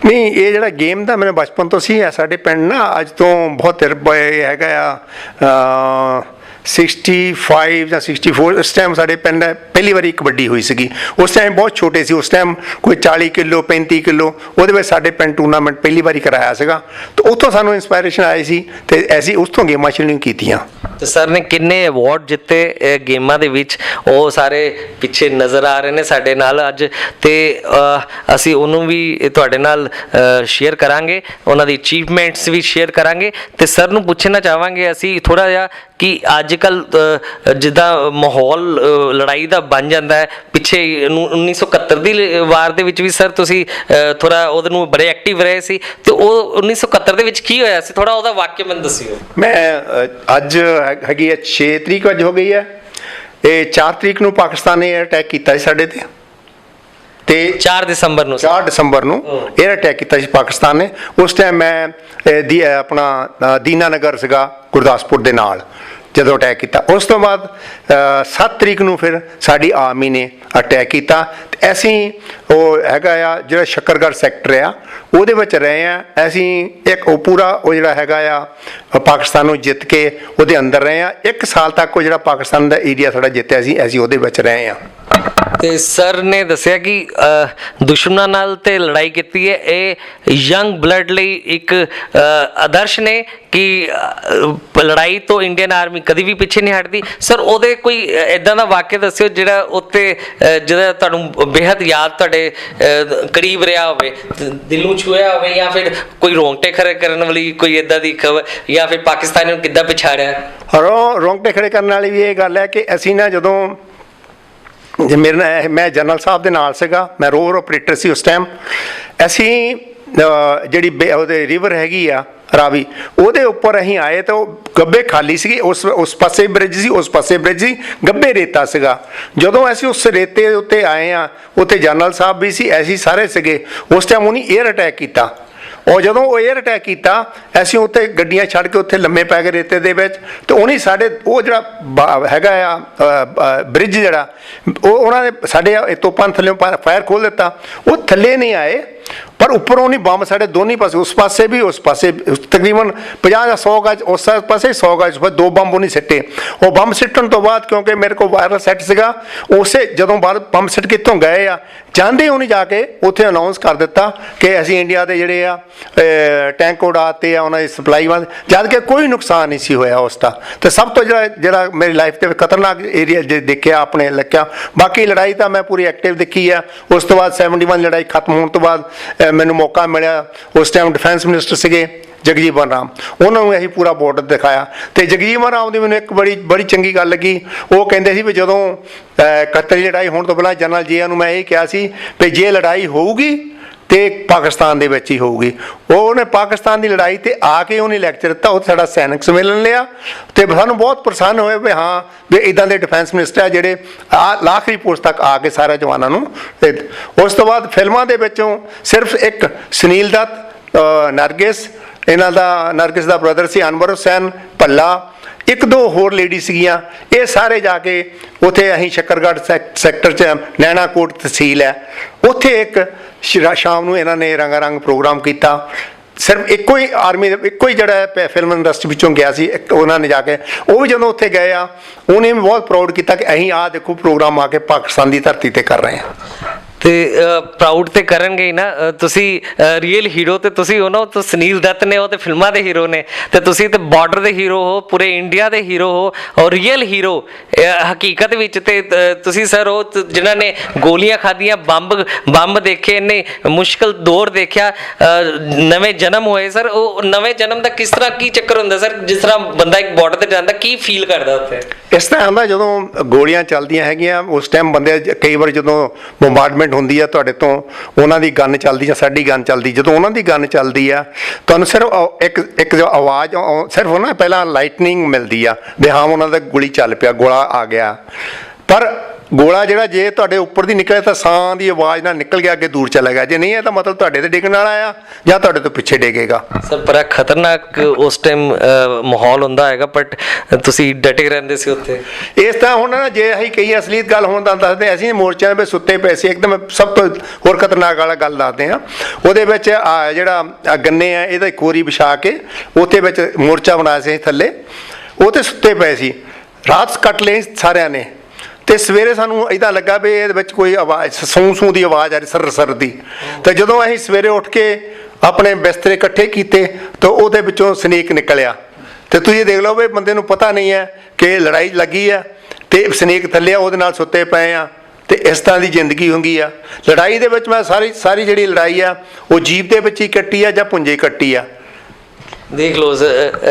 ਨਹੀਂ, ਇਹ ਜਿਹੜਾ ਗੇਮ ਦਾ ਮੈਨੂੰ ਬਚਪਨ ਤੋਂ ਸੀ। ਸਾਡੇ ਪਿੰਡ ਨਾ ਅੱਜ ਤੋਂ ਬਹੁਤ ਹੈਗਾ ਆ 65 ਜਾਂ 64 ਉਸ ਟਾਈਮ ਸਾਡੇ ਪਿੰਡ ਪਹਿਲੀ ਵਾਰੀ ਕਬੱਡੀ ਹੋਈ ਸੀਗੀ। ਉਸ ਟਾਈਮ ਬਹੁਤ ਛੋਟੇ ਸੀ, ਉਸ ਟਾਈਮ ਕੋਈ 40 ਕਿਲੋ 35 ਕਿਲੋ ਉਹਦੇ ਵਿੱਚ ਸਾਡੇ ਪਿੰਡ ਟੂਰਨਾਮੈਂਟ ਪਹਿਲੀ ਵਾਰੀ ਕਰਾਇਆ ਸੀਗਾ। ਤੇ ਉੱਥੋਂ ਸਾਨੂੰ ਇੰਸਪਾਇਰੇਸ਼ਨ ਆਈ ਸੀ ਤੇ ਅਸੀਂ ਉਸ ਤੋਂ ਗੇਮਾਂ ਸ਼ੁਰੂ ਕੀਤੀਆਂ। ਤੇ ਸਰ ਨੇ ਕਿੰਨੇ ਅਵਾਰਡ ਜਿੱਤੇ ਗੇਮਾਂ ਦੇ ਵਿੱਚ, ਉਹ ਸਾਰੇ ਪਿੱਛੇ ਨਜ਼ਰ ਆ ਰਹੇ ਨੇ ਸਾਡੇ ਨਾਲ ਅੱਜ, ਤੇ ਅਸੀਂ ਉਹਨੂੰ ਵੀ ਤੁਹਾਡੇ ਨਾਲ ਸ਼ੇਅਰ ਕਰਾਂਗੇ, ਉਹਨਾਂ ਦੀ ਅਚੀਵਮੈਂਟਸ ਵੀ ਸ਼ੇਅਰ ਕਰਾਂਗੇ। ਤੇ ਸਰ ਨੂੰ ਪੁੱਛਣਾ ਚਾਹਾਂਗੇ ਅਸੀਂ ਥੋੜਾ ਜਿਹਾ ਕਿ ਅੱਜ ਕੱਲ ਜਿੱਦਾਂ ਮਾਹੌਲ ਲੜਾਈ ਦਾ ਬਣ ਜਾਂਦਾ ਹੈ, ਪਿੱਛੇ 1971 ਦੀ ਵਾਰ ਦੇ ਵਿੱਚ ਵੀ ਸਰ ਤੁਸੀਂ ਥੋੜਾ ਉਹਦੇ ਨੂੰ ਬੜੇ ਐਕਟਿਵ ਰਹੇ ਸੀ, ਤੇ ਉਹ 1971 ਦੇ ਵਿੱਚ ਕੀ ਹੋਇਆ ਸੀ, ਥੋੜਾ ਉਹਦਾ ਵਾਕਿਆ ਮੈਨੂੰ ਦੱਸਿਓ। ਮੈਂ ਅੱਜ ਹੈਗੀ ਹੈ 6 ਤਰੀਕ ਅੱਜ ਹੋ ਗਈ ਹੈ, ਇਹ 4 ਤਰੀਕ ਨੂੰ ਪਾਕਿਸਤਾਨ ਨੇ ਅਟੈਕ ਕੀਤਾ ਸੀ ਸਾਡੇ ਤੇ 4 ਦਸੰਬਰ ਨੂੰ 4 ਦਸੰਬਰ ਨੂੰ 에ਅਰ ਅਟੈਕ ਕੀਤਾ ਸੀ ਪਾਕਿਸਤਾਨ ਨੇ। ਉਸ ਟਾਈਮ ਮੈਂ ਆਪਣਾ ਦੀਨਾਨਗਰ ਸੀਗਾ ਗੁਰਦਾਸਪੁਰ ਦੇ ਨਾਲ ਜਦੋਂ ਅਟੈਕ ਕੀਤਾ। ਉਸ ਤੋਂ ਬਾਅਦ 7 ਤਰੀਕ ਨੂੰ ਫਿਰ ਸਾਡੀ ਆਰਮੀ ਨੇ ਅਟੈਕ ਕੀਤਾ ਤੇ ਅਸੀਂ ਉਹ ਹੈਗਾ ਆ ਜਿਹੜਾ ਸ਼ੱਕਰਗੜ੍ਹ ਸੈਕਟਰ ਆ ਉਹਦੇ ਵਿੱਚ ਰਹੇ ਆ। ਅਸੀਂ ਇੱਕ ਉਹ ਪੂਰਾ ਉਹ ਜਿਹੜਾ ਹੈਗਾ ਆ ਪਾਕਿਸਤਾਨ ਨੂੰ ਜਿੱਤ ਕੇ ਉਹਦੇ ਅੰਦਰ ਰਹੇ ਆ। 1 ਸਾਲ ਤੱਕ ਉਹ ਜਿਹੜਾ ਪਾਕਿਸਤਾਨ ਦਾ ਏਰੀਆ ਸਾਡਾ ਜਿੱਤਿਆ ਸੀ, ਅਸੀਂ ਉਹਦੇ ਵਿੱਚ ਰਹੇ ਆ। ਤੇ ਸਰ ਨੇ ਦੱਸਿਆ ਕਿ ਦੁਸ਼ਮਣਾਂ ਨਾਲ ਤੇ ਲੜਾਈ ਕੀਤੀ ਹੈ, ਇਹ ਯੰਗ ਬਲੱਡ ਲਈ ਇੱਕ ਆਦਰਸ਼ ਨੇ ਕਿ ਲੜਾਈ ਤੋਂ ਇੰਡੀਅਨ ਆਰਮੀ ਕਦੀ ਵੀ ਪਿੱਛੇ ਨਹੀਂ ਹਟਦੀ। ਸਰ ਉਹਦੇ ਕੋਈ ਇਦਾਂ ਦਾ ਵਾਕਿਆ ਦੱਸਿਓ ਜਿਹੜਾ ਉੱਤੇ ਜਿਹੜਾ ਤੁਹਾਨੂੰ ਬੇਹੱਦ ਯਾਦ ਤੁਹਾਡੇ ਕਰੀਬ ਰਿਹਾ ਹੋਵੇ, ਦਿਲ ਨੂੰ ਛੂਹਿਆ ਹੋਵੇ, ਜਾਂ ਫਿਰ ਕੋਈ ਰੋਂਗਟੇ ਖੜੇ ਕਰਨ ਵਾਲੀ ਕੋਈ ਇਦਾਂ ਦੀ ਖਬਰ, ਜਾਂ ਫਿਰ ਪਾਕਿਸਤਾਨ ਨੂੰ ਕਿੱਦਾਂ ਪਛਾੜਿਆ। ਰੋਂਗਟੇ ਖੜੇ ਕਰਨ ਵਾਲੀ ਵੀ ਇਹ ਗੱਲ ਹੈ ਕਿ ਅਸੀਂ ਨਾ ਜਦੋਂ ਮੇਰੇ ਨਾਲ ਮੈਂ ਜਨਰਲ ਸਾਹਿਬ ਦੇ ਨਾਲ ਸੀਗਾ, ਮੈਂ ਰੋਵਰ ਆਪਰੇਟਰ ਸੀ ਉਸ ਟਾਈਮ। ਅਸੀਂ ਜਿਹੜੀ ਉਹਦੇ ਰਿਵਰ ਹੈਗੀ ਆ ਰਾਵੀ, ਉਹਦੇ ਉੱਪਰ ਅਸੀਂ ਆਏ ਤਾਂ ਉਹ ਗੱਬੇ ਖਾਲੀ ਸੀਗੇ, ਉਸ ਪਾਸੇ ਬ੍ਰਿਜ ਸੀ, ਉਸ ਪਾਸੇ ਬ੍ਰਿਜ ਸੀ, ਗੱਬੇ ਰੇਤਾ ਸੀਗਾ। ਜਦੋਂ ਅਸੀਂ ਉਸ ਰੇਤੇ ਦੇ ਉੱਤੇ ਆਏ ਆ, ਉੱਥੇ ਜਨਰਲ ਸਾਹਿਬ ਵੀ ਸੀ, ਅਸੀਂ ਸਾਰੇ ਸੀਗੇ। ਉਸ ਟਾਈਮ ਉਹਨੇ 에ਅਰ ਅਟੈਕ ਕੀਤਾ, ਔਰ ਜਦੋਂ ਉਹ 에ਅਰ ਅਟੈਕ ਕੀਤਾ ਅਸੀਂ ਉੱਥੇ ਗੱਡੀਆਂ ਛੱਡ ਕੇ ਉੱਥੇ ਲੰਮੇ ਪੈ ਗਏ ਰੇਤੇ ਦੇ ਵਿੱਚ। ਤੇ ਉਹਨੇ ਸਾਡੇ ਉਹ ਜਿਹੜਾ ਹੈਗਾ ਆ ਬ੍ਰਿਜ ਜਿਹੜਾ ਉਹਨਾਂ ਨੇ ਸਾਡੇ ਤੋਪਾਂ ਥੱਲੇ ਫਾਇਰ ਖੋਲ੍ਹ ਦਿੱਤਾ। ਉਹ ਥੱਲੇ ਨਹੀਂ ਆਏ ਪਰ ਉੱਪਰੋਂ ਨਹੀਂ ਬੰਬ ਸਾਡੇ ਦੋਨੀ ਪਾਸੇ, ਉਸ ਪਾਸੇ ਵੀ ਉਸ ਪਾਸੇ ਤਕਰੀਬਨ 50 ਜਾਂ 100 ਗਜ, ਉਸ ਪਾਸੇ 100 ਗਜ ਪਰ 2 ਬੰਬ ਉਹ ਨਹੀਂ ਸਿੱਟੇ। ਉਹ ਬੰਬ ਸਿੱਟਣ ਤੋਂ ਬਾਅਦ ਕਿਉਂਕਿ ਮੇਰੇ ਕੋਲ ਵਾਇਰਲੈਸ ਸੈੱਟ ਸੀਗਾ, ਉਸੇ ਜਦੋਂ ਬਾਅਦ ਬੰਬ ਸਿੱਟ ਕੇ ਇੱਥੋਂ ਗਏ ਆ, ਜਾਂਦੇ ਉਹਨੇ ਜਾ ਕੇ ਉੱਥੇ ਅਨਾਉਂਸ ਕਰ ਦਿੱਤਾ ਕਿ ਅਸੀਂ ਇੰਡੀਆ ਦੇ ਜਿਹੜੇ ਆ ਟੈਂਕ ਉਡਾਤੇ ਆ, ਉਹਨਾਂ ਦੀ ਸਪਲਾਈ ਵੱਲ, ਜਦ ਕਿ ਕੋਈ ਨੁਕਸਾਨ ਨਹੀਂ ਸੀ ਹੋਇਆ ਉਸ ਦਾ। ਤੇ ਸਭ ਤੋਂ ਜਿਹੜਾ ਮੇਰੀ ਲਾਈਫ ਦੇ ਖਤਰਨਾਕ ਏਰੀਆ ਜੇ ਦੇਖਿਆ ਆਪਣੇ ਲੱਗਿਆ। ਬਾਕੀ ਲੜਾਈ ਤਾਂ ਮੈਂ ਪੂਰੀ ਐਕਟਿਵ ਦੇਖੀ ਆ। ਉਸ ਤੋਂ ਬਾਅਦ 71 ਲੜਾਈ ਖਤਮ ਹੋਣ ਤੋਂ ਬਾਅਦ ਮੈਨੂੰ ਮੌਕਾ ਮਿਲਿਆ, ਉਸ ਟਾਈਮ ਡਿਫੈਂਸ ਮਿਨਿਸਟਰ ਸੀਗੇ ਜਗਜੀਵਨ ਰਾਮ, ਉਹਨਾਂ ਨੂੰ ਅਸੀਂ ਪੂਰਾ ਬਾਰਡਰ ਦਿਖਾਇਆ। ਤੇ ਜਗਜੀਵਨ ਰਾਮ ਦੀ ਮੈਨੂੰ ਇੱਕ ਬੜੀ ਚੰਗੀ ਗੱਲ ਲੱਗੀ। ਉਹ ਕਹਿੰਦੇ ਸੀ ਵੀ ਜਦੋਂ 71 ਦੀ ਲੜਾਈ ਹੋਣ ਤੋਂ ਪਹਿਲਾਂ ਜਨਰਲ ਜੀਆ ਨੂੰ ਮੈਂ ਇਹ ਕਿਹਾ ਸੀ ਵੀ ਜੇ ਲੜਾਈ ਹੋਊਗੀ ਤੇ ਪਾਕਿਸਤਾਨ ਦੇ ਵਿੱਚ ਹੀ ਹੋਊਗੀ। ਉਹਨੇ ਪਾਕਿਸਤਾਨ ਦੀ ਲੜਾਈ ਤੇ ਆ ਕੇ ਉਹਨੇ ਲੈਕਚਰ ਦਿੱਤਾ, ਉਹ ਸਾਡਾ ਸੈਨਿਕ ਸੰਮੇਲਨ ਲਿਆ ਤੇ ਸਾਨੂੰ ਬਹੁਤ ਪ੍ਰਸੰਨ ਹੋਏ ਵੀ ਹਾਂ ਵੀ ਇੱਦਾਂ ਦੇ ਡਿਫੈਂਸ ਮਿਨਿਸਟਰ ਆ ਜਿਹੜੇ ਆਖਰੀ ਪੋਸਟ ਤੱਕ ਆ ਕੇ ਸਾਰੇ ਜਵਾਨਾਂ ਨੂੰ। ਉਸ ਤੋਂ ਬਾਅਦ ਫਿਲਮਾਂ ਦੇ ਵਿੱਚੋਂ ਸਿਰਫ ਇੱਕ ਸੁਨੀਲ ਦੱਤ, ਨਰਗਿਸ, ਇਹਨਾਂ ਦਾ ਨਰਗਿਸ ਦਾ ਬ੍ਰਦਰ ਸੀ ਅਨਵਰ ਹੁਸੈਨ ਭੱਲਾ, 1-2 ਹੋਰ ਲੇਡੀ ਸੀਗੀਆਂ। ਇਹ ਸਾਰੇ ਜਾ ਕੇ ਉੱਥੇ ਅਸੀਂ ਸ਼ੱਕਰਗੜ੍ਹ ਸੈਕਟਰ 'ਚ ਨੈਣਾ ਕੋਟ ਤਹਿਸੀਲ ਹੈ, ਉੱਥੇ ਇੱਕ ਸ਼ਾਮ ਨੂੰ ਇਹਨਾਂ ਨੇ ਰੰਗ ਪ੍ਰੋਗਰਾਮ ਕੀਤਾ। ਸਿਰਫ ਇੱਕੋ ਹੀ ਆਰਮੀ ਇੱਕੋ ਹੀ ਜਿਹੜਾ ਫਿਲਮ ਇੰਡਸਟਰੀ ਵਿੱਚੋਂ ਗਿਆ ਸੀ ਉਹਨਾਂ ਨੇ ਜਾ ਕੇ, ਉਹ ਵੀ ਜਦੋਂ ਉੱਥੇ ਗਏ ਆ ਉਹਨੇ ਵੀ ਬਹੁਤ ਪ੍ਰਾਊਡ ਕੀਤਾ ਕਿ ਅਸੀਂ ਆਹ ਦੇਖੋ ਪ੍ਰੋਗਰਾਮ ਆ ਕੇ ਪਾਕਿਸਤਾਨ ਦੀ ਧਰਤੀ ਤੇ ਕਰ ਰਹੇ ਹਾਂ। ਤੇ ਪ੍ਰਾਊਡ ਤੇ ਕਰਨਗੇ ਹੀ ਨਾ, ਤੁਸੀਂ ਰੀਅਲ ਹੀਰੋ ਤੇ ਤੁਸੀਂ ਹੋ ਨਾ, ਤਾਂ ਸੁਨੀਲ ਦੱਤ ਨੇ ਉਹ ਤੇ ਫਿਲਮਾਂ ਦੇ ਹੀਰੋ ਨੇ, ਤੇ ਤੁਸੀਂ ਤੇ ਬਾਰਡਰ ਦੇ ਹੀਰੋ ਹੋ, ਪੂਰੇ ਇੰਡੀਆ ਦੇ ਹੀਰੋ ਹੋ, ਔਰ ਰੀਅਲ ਹੀਰੋ ਹਕੀਕਤ ਵਿੱਚ। ਤੇ ਤੁਸੀਂ ਸਰ ਉਹ ਜਿਨ੍ਹਾਂ ਨੇ ਗੋਲੀਆਂ ਖਾਧੀਆਂ, ਬੰਬ ਦੇਖੇ, ਇੰਨੇ ਮੁਸ਼ਕਲ ਦੌਰ ਦੇਖਿਆ, ਨਵੇਂ ਜਨਮ ਹੋਏ ਸਰ। ਉਹ ਨਵੇਂ ਜਨਮ ਦਾ ਕਿਸ ਤਰ੍ਹਾਂ ਕੀ ਚੱਕਰ ਹੁੰਦਾ ਸਰ, ਜਿਸ ਤਰ੍ਹਾਂ ਬੰਦਾ ਇੱਕ ਬਾਰਡਰ ਤੇ ਜਾਂਦਾ ਕੀ ਫੀਲ ਕਰਦਾ ਉੱਥੇ? ਇਸ ਤਰ੍ਹਾਂ ਹੁੰਦਾ ਜਦੋਂ ਗੋਲੀਆਂ ਚੱਲਦੀਆਂ ਹੈਗੀਆਂ ਉਸ ਟਾਈਮ ਬੰਦੇ ਕਈ ਵਾਰ ਜਦੋਂ ਬੰਬਾਰਡਮੈਂਟ ਹੁੰਦੀ ਆ ਤੁਹਾਡੇ ਤੋਂ, ਉਹਨਾਂ ਦੀ ਗਨ ਚੱਲਦੀ ਜਾਂ ਸਾਡੀ ਗਨ ਚੱਲਦੀ, ਜਦੋਂ ਉਹਨਾਂ ਦੀ ਗਨ ਚੱਲਦੀ ਆ ਤੁਹਾਨੂੰ ਸਿਰਫ ਇੱਕ ਆਵਾਜ਼ ਸਿਰਫ ਨਾ ਪਹਿਲਾਂ ਲਾਈਟਨਿੰਗ ਮਿਲਦੀ ਆ ਵੀ ਹਾਂ ਉਹਨਾਂ ਦਾ ਗੋਲੀ ਚੱਲ ਪਿਆ, ਗੋਲਾ ਆ ਗਿਆ। ਪਰ ਗੋਲਾ ਜਿਹੜਾ ਜੇ ਤੁਹਾਡੇ ਉੱਪਰ ਦੀ ਨਿਕਲੇ ਤਾਂ ਸਾਹ ਦੀ ਆਵਾਜ਼ ਨਾਲ ਨਿਕਲ ਗਿਆ, ਅੱਗੇ ਦੂਰ ਚਲਾ ਗਿਆ। ਜੇ ਨਹੀਂ ਹੈ ਤਾਂ ਮਤਲਬ ਤੁਹਾਡੇ ਤੇ ਡਿੱਗਣ ਵਾਲਾ ਆ ਜਾਂ ਤੁਹਾਡੇ ਤੋਂ ਪਿੱਛੇ ਡਿੱਗੇਗਾ। ਸਰ ਬੜਾ ਖਤਰਨਾਕ ਉਸ ਟਾਈਮ ਮਾਹੌਲ ਹੁੰਦਾ ਹੈਗਾ, ਬਟ ਤੁਸੀਂ ਡਟੇ ਰਹਿੰਦੇ ਸੀ ਉੱਥੇ। ਇਸ ਤਰ੍ਹਾਂ ਹੁਣ ਨਾ ਜੇ ਅਸੀਂ ਕਈ ਅਸਲੀਅਤ ਗੱਲ ਹੋਣ ਦਾ ਦੱਸਦੇ, ਅਸੀਂ ਮੋਰਚਿਆਂ ਦੇ ਸੁੱਤੇ ਪਏ ਸੀ ਇੱਕਦਮ। ਸਭ ਤੋਂ ਹੋਰ ਖਤਰਨਾਕ ਵਾਲਾ ਗੱਲ ਦੱਸਦੇ ਹਾਂ, ਉਹਦੇ ਵਿੱਚ ਜਿਹੜਾ ਗੰਨੇ ਆ ਇਹਦਾ ਕੋਰੀ ਵਿਛਾ ਕੇ ਉੱਥੇ ਵਿੱਚ ਮੋਰਚਾ ਬਣਾਇਆ ਸੀ ਥੱਲੇ, ਉਹ ਤੇ ਸੁੱਤੇ ਪਏ ਸੀ। ਰਾਤ ਕੱਟ ਲਈ ਸਾਰਿਆਂ ਨੇ। ਤੇ ਸਵੇਰੇ ਸਾਨੂੰ ਇਦਾਂ ਲੱਗਾ ਵੀ ਇਹਦੇ ਵਿੱਚ ਕੋਈ ਆਵਾਜ਼ ਸੂੰ ਦੀ ਆਵਾਜ਼ ਆ ਰਹੀ ਸਰ ਦੀ। ਤੇ ਜਦੋਂ ਅਸੀਂ ਸਵੇਰੇ ਉੱਠ ਕੇ ਆਪਣੇ ਬਿਸਤਰੇ ਇਕੱਠੇ ਕੀਤੇ ਤਾਂ ਉਹਦੇ ਵਿੱਚੋਂ ਸਨੇਕ ਨਿਕਲਿਆ। ਤੇ ਤੁਸੀਂ ਦੇਖ ਲਓ ਵੀ ਬੰਦੇ ਨੂੰ ਪਤਾ ਨਹੀਂ ਹੈ ਕਿ ਲੜਾਈ ਲੱਗੀ ਆ ਤੇ ਸਨੇਕ ਥੱਲੇ ਆ, ਉਹਦੇ ਨਾਲ ਸੁੱਤੇ ਪਏ ਆ। ਤੇ ਇਸ ਤਰ੍ਹਾਂ ਦੀ ਜ਼ਿੰਦਗੀ ਹੁੰਦੀ ਆ। ਲੜਾਈ ਦੇ ਵਿੱਚ ਮੈਂ ਸਾਰੀ ਜਿਹੜੀ ਲੜਾਈ ਆ ਉਹ ਜੀਪ ਦੇ ਵਿੱਚ ਹੀ ਕੱਟੀ ਆ ਜਾਂ ਪੁੰਜੇ ਕੱਟੀ ਆ। ਦੇਖ ਲਓ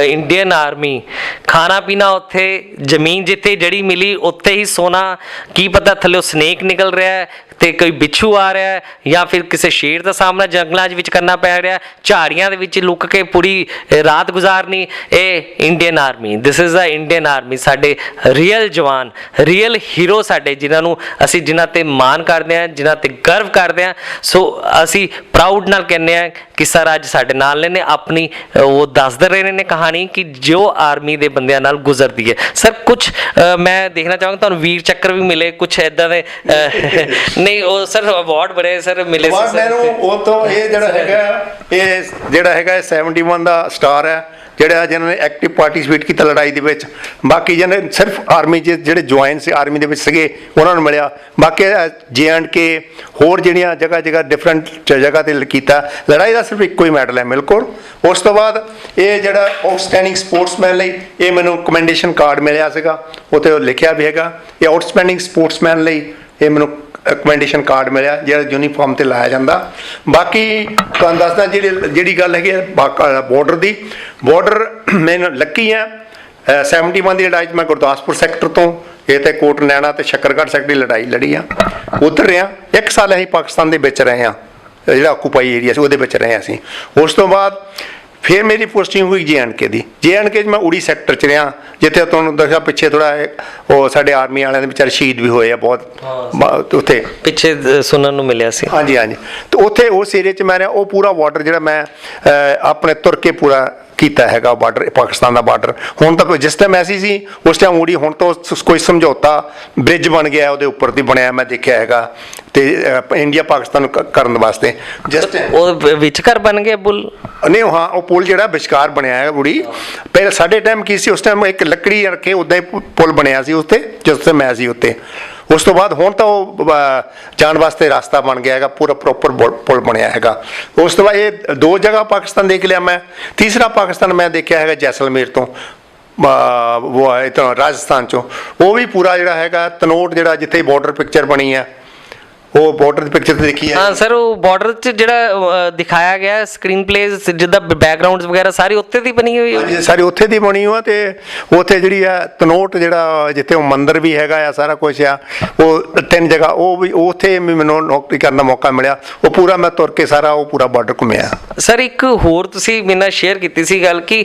ਇੰਡੀਅਨ ਆਰਮੀ, ਖਾਣਾ ਪੀਣਾ ਉੱਥੇ, ਜ਼ਮੀਨ ਜਿੱਥੇ ਜੜੀ ਮਿਲੀ ਉੱਥੇ ਹੀ ਸੋਨਾ। ਕੀ ਪਤਾ ਥੱਲੇ ਸਨੇਕ ਨਿਕਲ ਰਿਹਾ ਹੈ ਤੇ ਕੋਈ ਬਿੱਛੂ ਆ ਰਿਹਾ ਹੈ ਜਾਂ ਫਿਰ ਕਿਸੇ ਸ਼ੇਰ ਦਾ ਸਾਹਮਣਾ ਜੰਗਲਾਂ ਵਿੱਚ ਕਰਨਾ ਪੈ ਰਿਹਾ, ਝਾੜੀਆਂ ਦੇ ਵਿੱਚ ਲੁੱਕ ਕੇ ਪੂਰੀ ਰਾਤ ਗੁਜ਼ਾਰਨੀ। ਇਹ Indian army, this is the Indian army. ਸਾਡੇ ਰੀਅਲ ਜਵਾਨ, ਰੀਅਲ ਹੀਰੋ ਸਾਡੇ, ਜਿਨ੍ਹਾਂ ਨੂੰ ਅਸੀਂ ਜਿਨ੍ਹਾਂ ਤੇ ਮਾਣ ਕਰਦੇ ਹਾਂ, ਜਿਨ੍ਹਾਂ ਤੇ ਗਰਵ ਕਰਦੇ ਹਾਂ। ਸੋ ਅਸੀਂ ਪ੍ਰਾਊਡ ਨਾਲ ਕਹਿੰਦੇ ਹਾਂ ਕਿ ਸਰ ਅੱਜ ਸਾਡੇ ਨਾਲ ਨੇ, ਆਪਣੀ ਉਹ ਦੱਸਦੇ ਰਹੇ ਨੇ ਕਹਾਣੀ ਕਿ ਜੋ ਆਰਮੀ ਦੇ ਬੰਦਿਆਂ ਨਾਲ ਗੁਜ਼ਰਦੀ ਹੈ। ਸਰ ਕੁਛ ਮੈਂ ਦੇਖਣਾ ਚਾਹਾਂਗਾ ਤੁਹਾਨੂੰ ਵੀਰ ਚੱਕਰ ਵੀ ਮਿਲੇ, ਕੁਛ ਇੱਦਾਂ ਦੇ ਨਹੀਂ ਉਹ ਸਰ ਅਵਾਰਡ ਬੜੇ ਸਰ ਮਿਲੇ ਸੀ ਮੈਨੂੰ ਉਹ ਤੋਂ। ਇਹ ਜਿਹੜਾ ਹੈਗਾ 71 ਦਾ ਸਟਾਰ ਹੈ, ਜਿਹਨਾਂ ਨੇ ਐਕਟਿਵ ਪਾਰਟੀਸਪੇਟ ਕੀਤਾ ਲੜਾਈ ਦੇ ਵਿੱਚ। ਬਾਕੀ ਜਿਹਨੇ ਸਿਰਫ ਆਰਮੀ 'ਚ ਜਿਹੜੇ ਜੁਆਇਨ ਸੀ ਆਰਮੀ ਦੇ ਵਿੱਚ ਸੀਗੇ ਉਹਨਾਂ ਨੂੰ ਮਿਲਿਆ। ਬਾਕੀ JNK ਹੋਰ ਜਿਹੜੀਆਂ ਜਗ੍ਹਾ ਡਿਫਰੈਂਟ ਜਗ੍ਹਾ 'ਤੇ ਕੀਤਾ। ਲੜਾਈ ਦਾ ਸਿਰਫ ਇੱਕੋ ਹੀ ਮੈਡਲ ਹੈ ਮੇਰੇ ਕੋਲ। ਉਸ ਤੋਂ ਬਾਅਦ ਇਹ ਜਿਹੜਾ ਆਊਟਸਟੈਂਡਿੰਗ ਸਪੋਰਟਸਮੈਨ ਲਈ ਇਹ ਮੈਨੂੰ ਕਮੈਂਡੇਸ਼ਨ ਕਾਰਡ ਮਿਲਿਆ ਸੀਗਾ, ਉੱਥੇ ਲਿਖਿਆ ਵੀ ਹੈਗਾ ਇਹ ਆਊਟਸਟੈਂਡਿੰਗ ਸਪੋਰਟਸਮੈਨ ਲਈ ਇਹ ਮੈਨੂੰ ਕਮੈਂਡੇਸ਼ਨ ਕਾਰਡ ਮਿਲਿਆ ਜਿਹੜਾ ਯੂਨੀਫਾਰਮ ਤੇ ਲਾਇਆ ਜਾਂਦਾ। ਬਾਕੀ ਤੁਹਾਨੂੰ ਦੱਸਦਾ ਜਿਹੜੀ ਗੱਲ ਹੈਗੀ ਬਾਰਡਰ ਦੀ, ਬਾਰਡਰ ਮੈਨੂੰ ਲੱਕੀ ਆ 71 ਦੀ ਲੜਾਈ 'ਚ ਮੈਂ ਗੁਰਦਾਸਪੁਰ ਸੈਕਟਰ ਤੋਂ ਇਹ ਤੇ ਕੋਟ ਨੈਣਾ ਤੇ ਸ਼ੱਕਰਗੜ੍ਹ ਸੈਕਟਰ ਦੀ ਲੜਾਈ ਲੜੀ ਆ। ਉੱਧਰ ਰਿਹਾ 1 ਸਾਲ ਅਸੀਂ ਪਾਕਿਸਤਾਨ ਦੇ ਵਿੱਚ ਰਹੇ ਹਾਂ, ਜਿਹੜਾ ਆਕੂਪਾਈ ਏਰੀਆ ਸੀ ਉਹਦੇ ਵਿੱਚ ਰਹੇ ਅਸੀਂ। ਉਸ ਤੋਂ ਬਾਅਦ ਫਿਰ ਮੇਰੀ ਪੋਸਟਿੰਗ ਹੋਈ JNK ਦੀ। JNK 'ਚ ਮੈਂ ਉੜੀ ਸੈਕਟਰ 'ਚ ਰਿਹਾ, ਜਿੱਥੇ ਤੁਹਾਨੂੰ ਦੱਸਿਆ ਪਿੱਛੇ ਥੋੜ੍ਹਾ ਉਹ ਸਾਡੇ ਆਰਮੀ ਵਾਲਿਆਂ ਦੇ ਵਿਚਾਰੇ ਸ਼ਹੀਦ ਵੀ ਹੋਏ ਆ ਬਹੁਤ ਉੱਥੇ ਪਿੱਛੇ ਸੁਣਨ ਨੂੰ ਮਿਲਿਆ ਸੀ। ਹਾਂਜੀ। ਤੇ ਉੱਥੇ ਉਸ ਏਰੀਏ 'ਚ ਮੈਂ ਰਿਹਾ। ਉਹ ਪੂਰਾ ਬਾਰਡਰ ਜਿਹੜਾ ਮੈਂ ਆਪਣੇ ਤੁਰ ਕੇ ਪੂਰਾ ਕੀਤਾ ਹੈਗਾ ਬਾਰਡਰ, ਪਾਕਿਸਤਾਨ ਦਾ ਬਾਰਡਰ। ਹੁਣ ਤਾਂ ਜਿਸ ਟਾਈਮ ਐਸੀ ਸੀ ਉਸ ਟਾਈਮ ਉੜੀ, ਹੁਣ ਤਾਂ ਕੋਈ ਸਮਝੌਤਾ ਬ੍ਰਿਜ ਬਣ ਗਿਆ ਉਹਦੇ ਉੱਪਰ ਦੀ ਬਣਿਆ, ਮੈਂ ਦੇਖਿਆ ਹੈਗਾ। ਤੇ ਇੰਡੀਆ ਪਾਕਿਸਤਾਨ ਨੂੰ ਕਰਨ ਵਾਸਤੇ ਜਿਸ ਟਾਈਮ ਉਹ ਵਿਚਕਾਰ ਬਣ ਗਿਆ ਪੁਲ ਨਹੀਂ, ਹਾਂ ਉਹ ਪੁਲ ਜਿਹੜਾ ਵਿਚਕਾਰ ਬਣਿਆ ਹੈ ਉੜੀ। ਪਹਿਲਾਂ ਸਾਡੇ ਟਾਈਮ ਕੀ ਸੀ, ਉਸ ਟਾਈਮ ਇੱਕ ਲੱਕੜੀ ਰੱਖੇ ਉੱਦਾਂ ਹੀ ਪੁਲ ਬਣਿਆ ਸੀ ਉੱਤੇ, ਜਿਸ ਤੇ ਮੈਂ ਸੀ ਉੱਤੇ। ਉਸ ਤੋਂ ਬਾਅਦ ਹੁਣ ਤਾਂ ਉਹ ਜਾਣ ਵਾਸਤੇ ਰਸਤਾ ਬਣ ਗਿਆ ਹੈਗਾ, ਪੂਰਾ ਪ੍ਰੋਪਰ ਪੁਲ ਬਣਿਆ ਹੈਗਾ। ਉਸ ਤੋਂ ਬਾਅਦ ਇਹ 2 ਜਗ੍ਹਾ ਪਾਕਿਸਤਾਨ ਦੇਖ ਲਿਆ ਮੈਂ। ਤੀਸਰਾ ਪਾਕਿਸਤਾਨ ਮੈਂ ਦੇਖਿਆ ਹੈਗਾ ਜੈਸਲਮੇਰ ਤੋਂ, ਉਹ ਇੱਥੋਂ ਰਾਜਸਥਾਨ 'ਚੋਂ। ਉਹ ਵੀ ਪੂਰਾ ਜਿਹੜਾ ਹੈਗਾ ਤਨੋਟ, ਜਿਹੜਾ ਜਿੱਥੇ ਬਾਰਡਰ ਪਿਕਚਰ ਬਣੀ ਹੈ ਉਹ ਬਾਰਡਰ ਦੀ ਪਿਕਚਰ ਦੇਖੀ ਹੈ। ਹਾਂ ਸਰ, ਉਹ ਬਾਰਡਰ 'ਚ ਜਿਹੜਾ ਦਿਖਾਇਆ ਗਿਆ ਸਕਰੀਨ ਪਲੇਸ ਜਿੱਦਾਂ ਬੈਕਗਰਾਉਂਡਸ ਵਗੈਰਾ ਸਾਰੀ ਉੱਥੇ ਦੀ ਬਣੀ ਹੋਈ ਹੈ। ਸਾਰੀ ਉੱਥੇ ਦੀ ਬਣੀ ਹੋਈ। ਤੇ ਉੱਥੇ ਜਿਹੜੀ ਆ ਤਨੋਟ, ਜਿਹੜਾ ਜਿੱਥੇ ਉਹ ਮੰਦਿਰ ਵੀ ਹੈਗਾ ਆ, ਸਾਰਾ ਕੁਝ ਆ। ਉਹ 3 ਜਗ੍ਹਾ ਉਹ ਵੀ ਉੱਥੇ ਮੈਨੂੰ ਨੌਕਰੀ ਕਰਨ ਦਾ ਮੌਕਾ ਮਿਲਿਆ। ਉਹ ਪੂਰਾ ਮੈਂ ਤੁਰ ਕੇ ਸਾਰਾ ਉਹ ਪੂਰਾ ਬਾਰਡਰ ਘੁੰਮਿਆ। ਸਰ ਇੱਕ ਹੋਰ ਤੁਸੀਂ ਮੇਰੇ ਨਾਲ ਸ਼ੇਅਰ ਕੀਤੀ ਸੀ ਗੱਲ ਕਿ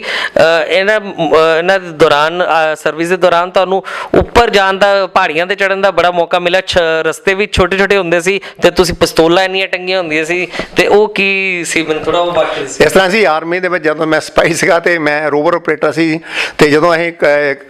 ਇਹਨਾਂ ਦੇ ਦੌਰਾਨ ਸਰਵਿਸ ਦੇ ਦੌਰਾਨ ਤੁਹਾਨੂੰ ਉੱਪਰ ਜਾਣ ਦਾ, ਪਹਾੜੀਆਂ ਤੇ ਚੜ੍ਹਨ ਦਾ ਬੜਾ ਮੌਕਾ ਮਿਲਿਆ। ਰਸਤੇ ਵੀ ਛੋਟੇ ਹੁੰਦੇ ਸੀ ਤੇ ਤੁਸੀਂ ਪਿਸਤੌਲਾਂ ਇੰਨੀਆਂ ਟੰਗੀਆਂ ਹੁੰਦੀਆਂ ਸੀ, ਤੇ ਉਹ ਕੀ ਸੀ ਮੈਨੂੰ ਥੋੜਾ ਉਹ ਬਾਤ ਇਸ ਤਰ੍ਹਾਂ ਸੀ। ਆਰਮੀ ਦੇ ਵਿੱਚ ਜਦੋਂ ਮੈਂ ਸਿਪਾਹੀ ਸੀਗਾ ਤੇ ਮੈਂ ਰੋਵਰ ਆਪਰੇਟਰ ਸੀ, ਤੇ ਜਦੋਂ ਅਸੀਂ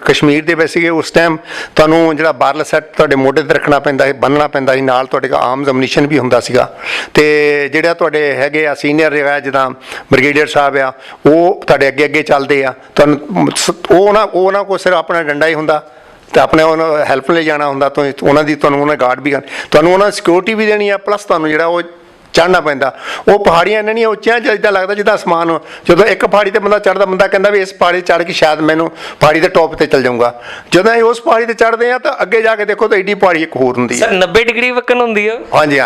ਕਸ਼ਮੀਰ ਦੇ ਵਿੱਚ ਸੀਗੇ ਉਸ ਟਾਈਮ ਤੁਹਾਨੂੰ ਜਿਹੜਾ ਬਾਰਲ ਸੈੱਟ ਤੁਹਾਡੇ ਮੋਢੇ ਤੇ ਰੱਖਣਾ ਪੈਂਦਾ ਸੀ, ਬੰਨਣਾ ਪੈਂਦਾ ਸੀ, ਨਾਲ ਤੁਹਾਡੇ ਕੋਲ ਆਰਮਸ ਐਮੂਨੀਸ਼ਨ ਵੀ ਹੁੰਦਾ ਸੀਗਾ। ਤੇ ਜਿਹੜਾ ਤੁਹਾਡੇ ਹੈਗੇ ਆ ਸੀਨੀਅਰ ਹੈਗਾ ਜਿੱਦਾਂ ਬ੍ਰਿਗੇਡੀਅਰ ਸਾਹਿਬ ਆ, ਉਹ ਤੁਹਾਡੇ ਅੱਗੇ ਚੱਲਦੇ ਆ। ਤੁਹਾਨੂੰ ਉਹਨਾਂ ਕੋਲ ਸਿਰਫ ਆਪਣਾ ਡੰਡਾ ਹੀ ਹੁੰਦਾ ਤੇ ਆਪਣੇ ਉਹਨਾਂ ਹੈਲਪ ਲਈ ਜਾਣਾ ਹੁੰਦਾ। ਉਹਨਾਂ ਦੀ ਉਹਨਾਂ ਗਾਰਡ ਵੀ ਤੁਹਾਨੂੰ ਉਹਨਾਂ ਸਿਕਿਉਰਿਟੀ ਵੀ ਦੇਣੀ ਆ, ਪਲੱਸ ਤੁਹਾਨੂੰ ਜਿਹੜਾ ਉਹ ਚੜ੍ਹਨਾ ਪੈਂਦਾ। ਉਹ ਪਹਾੜੀਆਂ ਇੰਨੀਆਂ ਉੱਚੀਆਂ ਜਿੱਦਾਂ ਲੱਗਦਾ ਜਿੱਦਾਂ ਅਸਮਾਨ। ਜਦੋਂ ਇੱਕ ਪਹਾੜੀ ਤੇ ਬੰਦਾ ਚੜ੍ਹਦਾ, ਬੰਦਾ ਕਹਿੰਦਾ ਵੀ ਇਸ ਪਹਾੜੀ ਚੜ੍ਹ ਕੇ ਸ਼ਾਇਦ ਮੈਨੂੰ ਪਹਾੜੀ ਦੇ ਟੌਪ ਤੇ ਚੱਲ ਜਾਊਂਗਾ। ਜਦੋਂ ਅਸੀਂ ਉਸ ਪਹਾੜੀ ਤੇ ਚੜ੍ਹਦੇ ਆ ਤਾਂ ਅੱਗੇ ਜਾ ਕੇ ਦੇਖੋ ਤਾਂ ਐਡੀ ਪਹਾੜੀ ਇੱਕ ਹੋਰ ਹੁੰਦੀ ਹੈ। ਸਰ 90 ਡਿਗਰੀ ਵੱਕਣ ਹੁੰਦੀ ਆ। ਹਾਂਜੀ।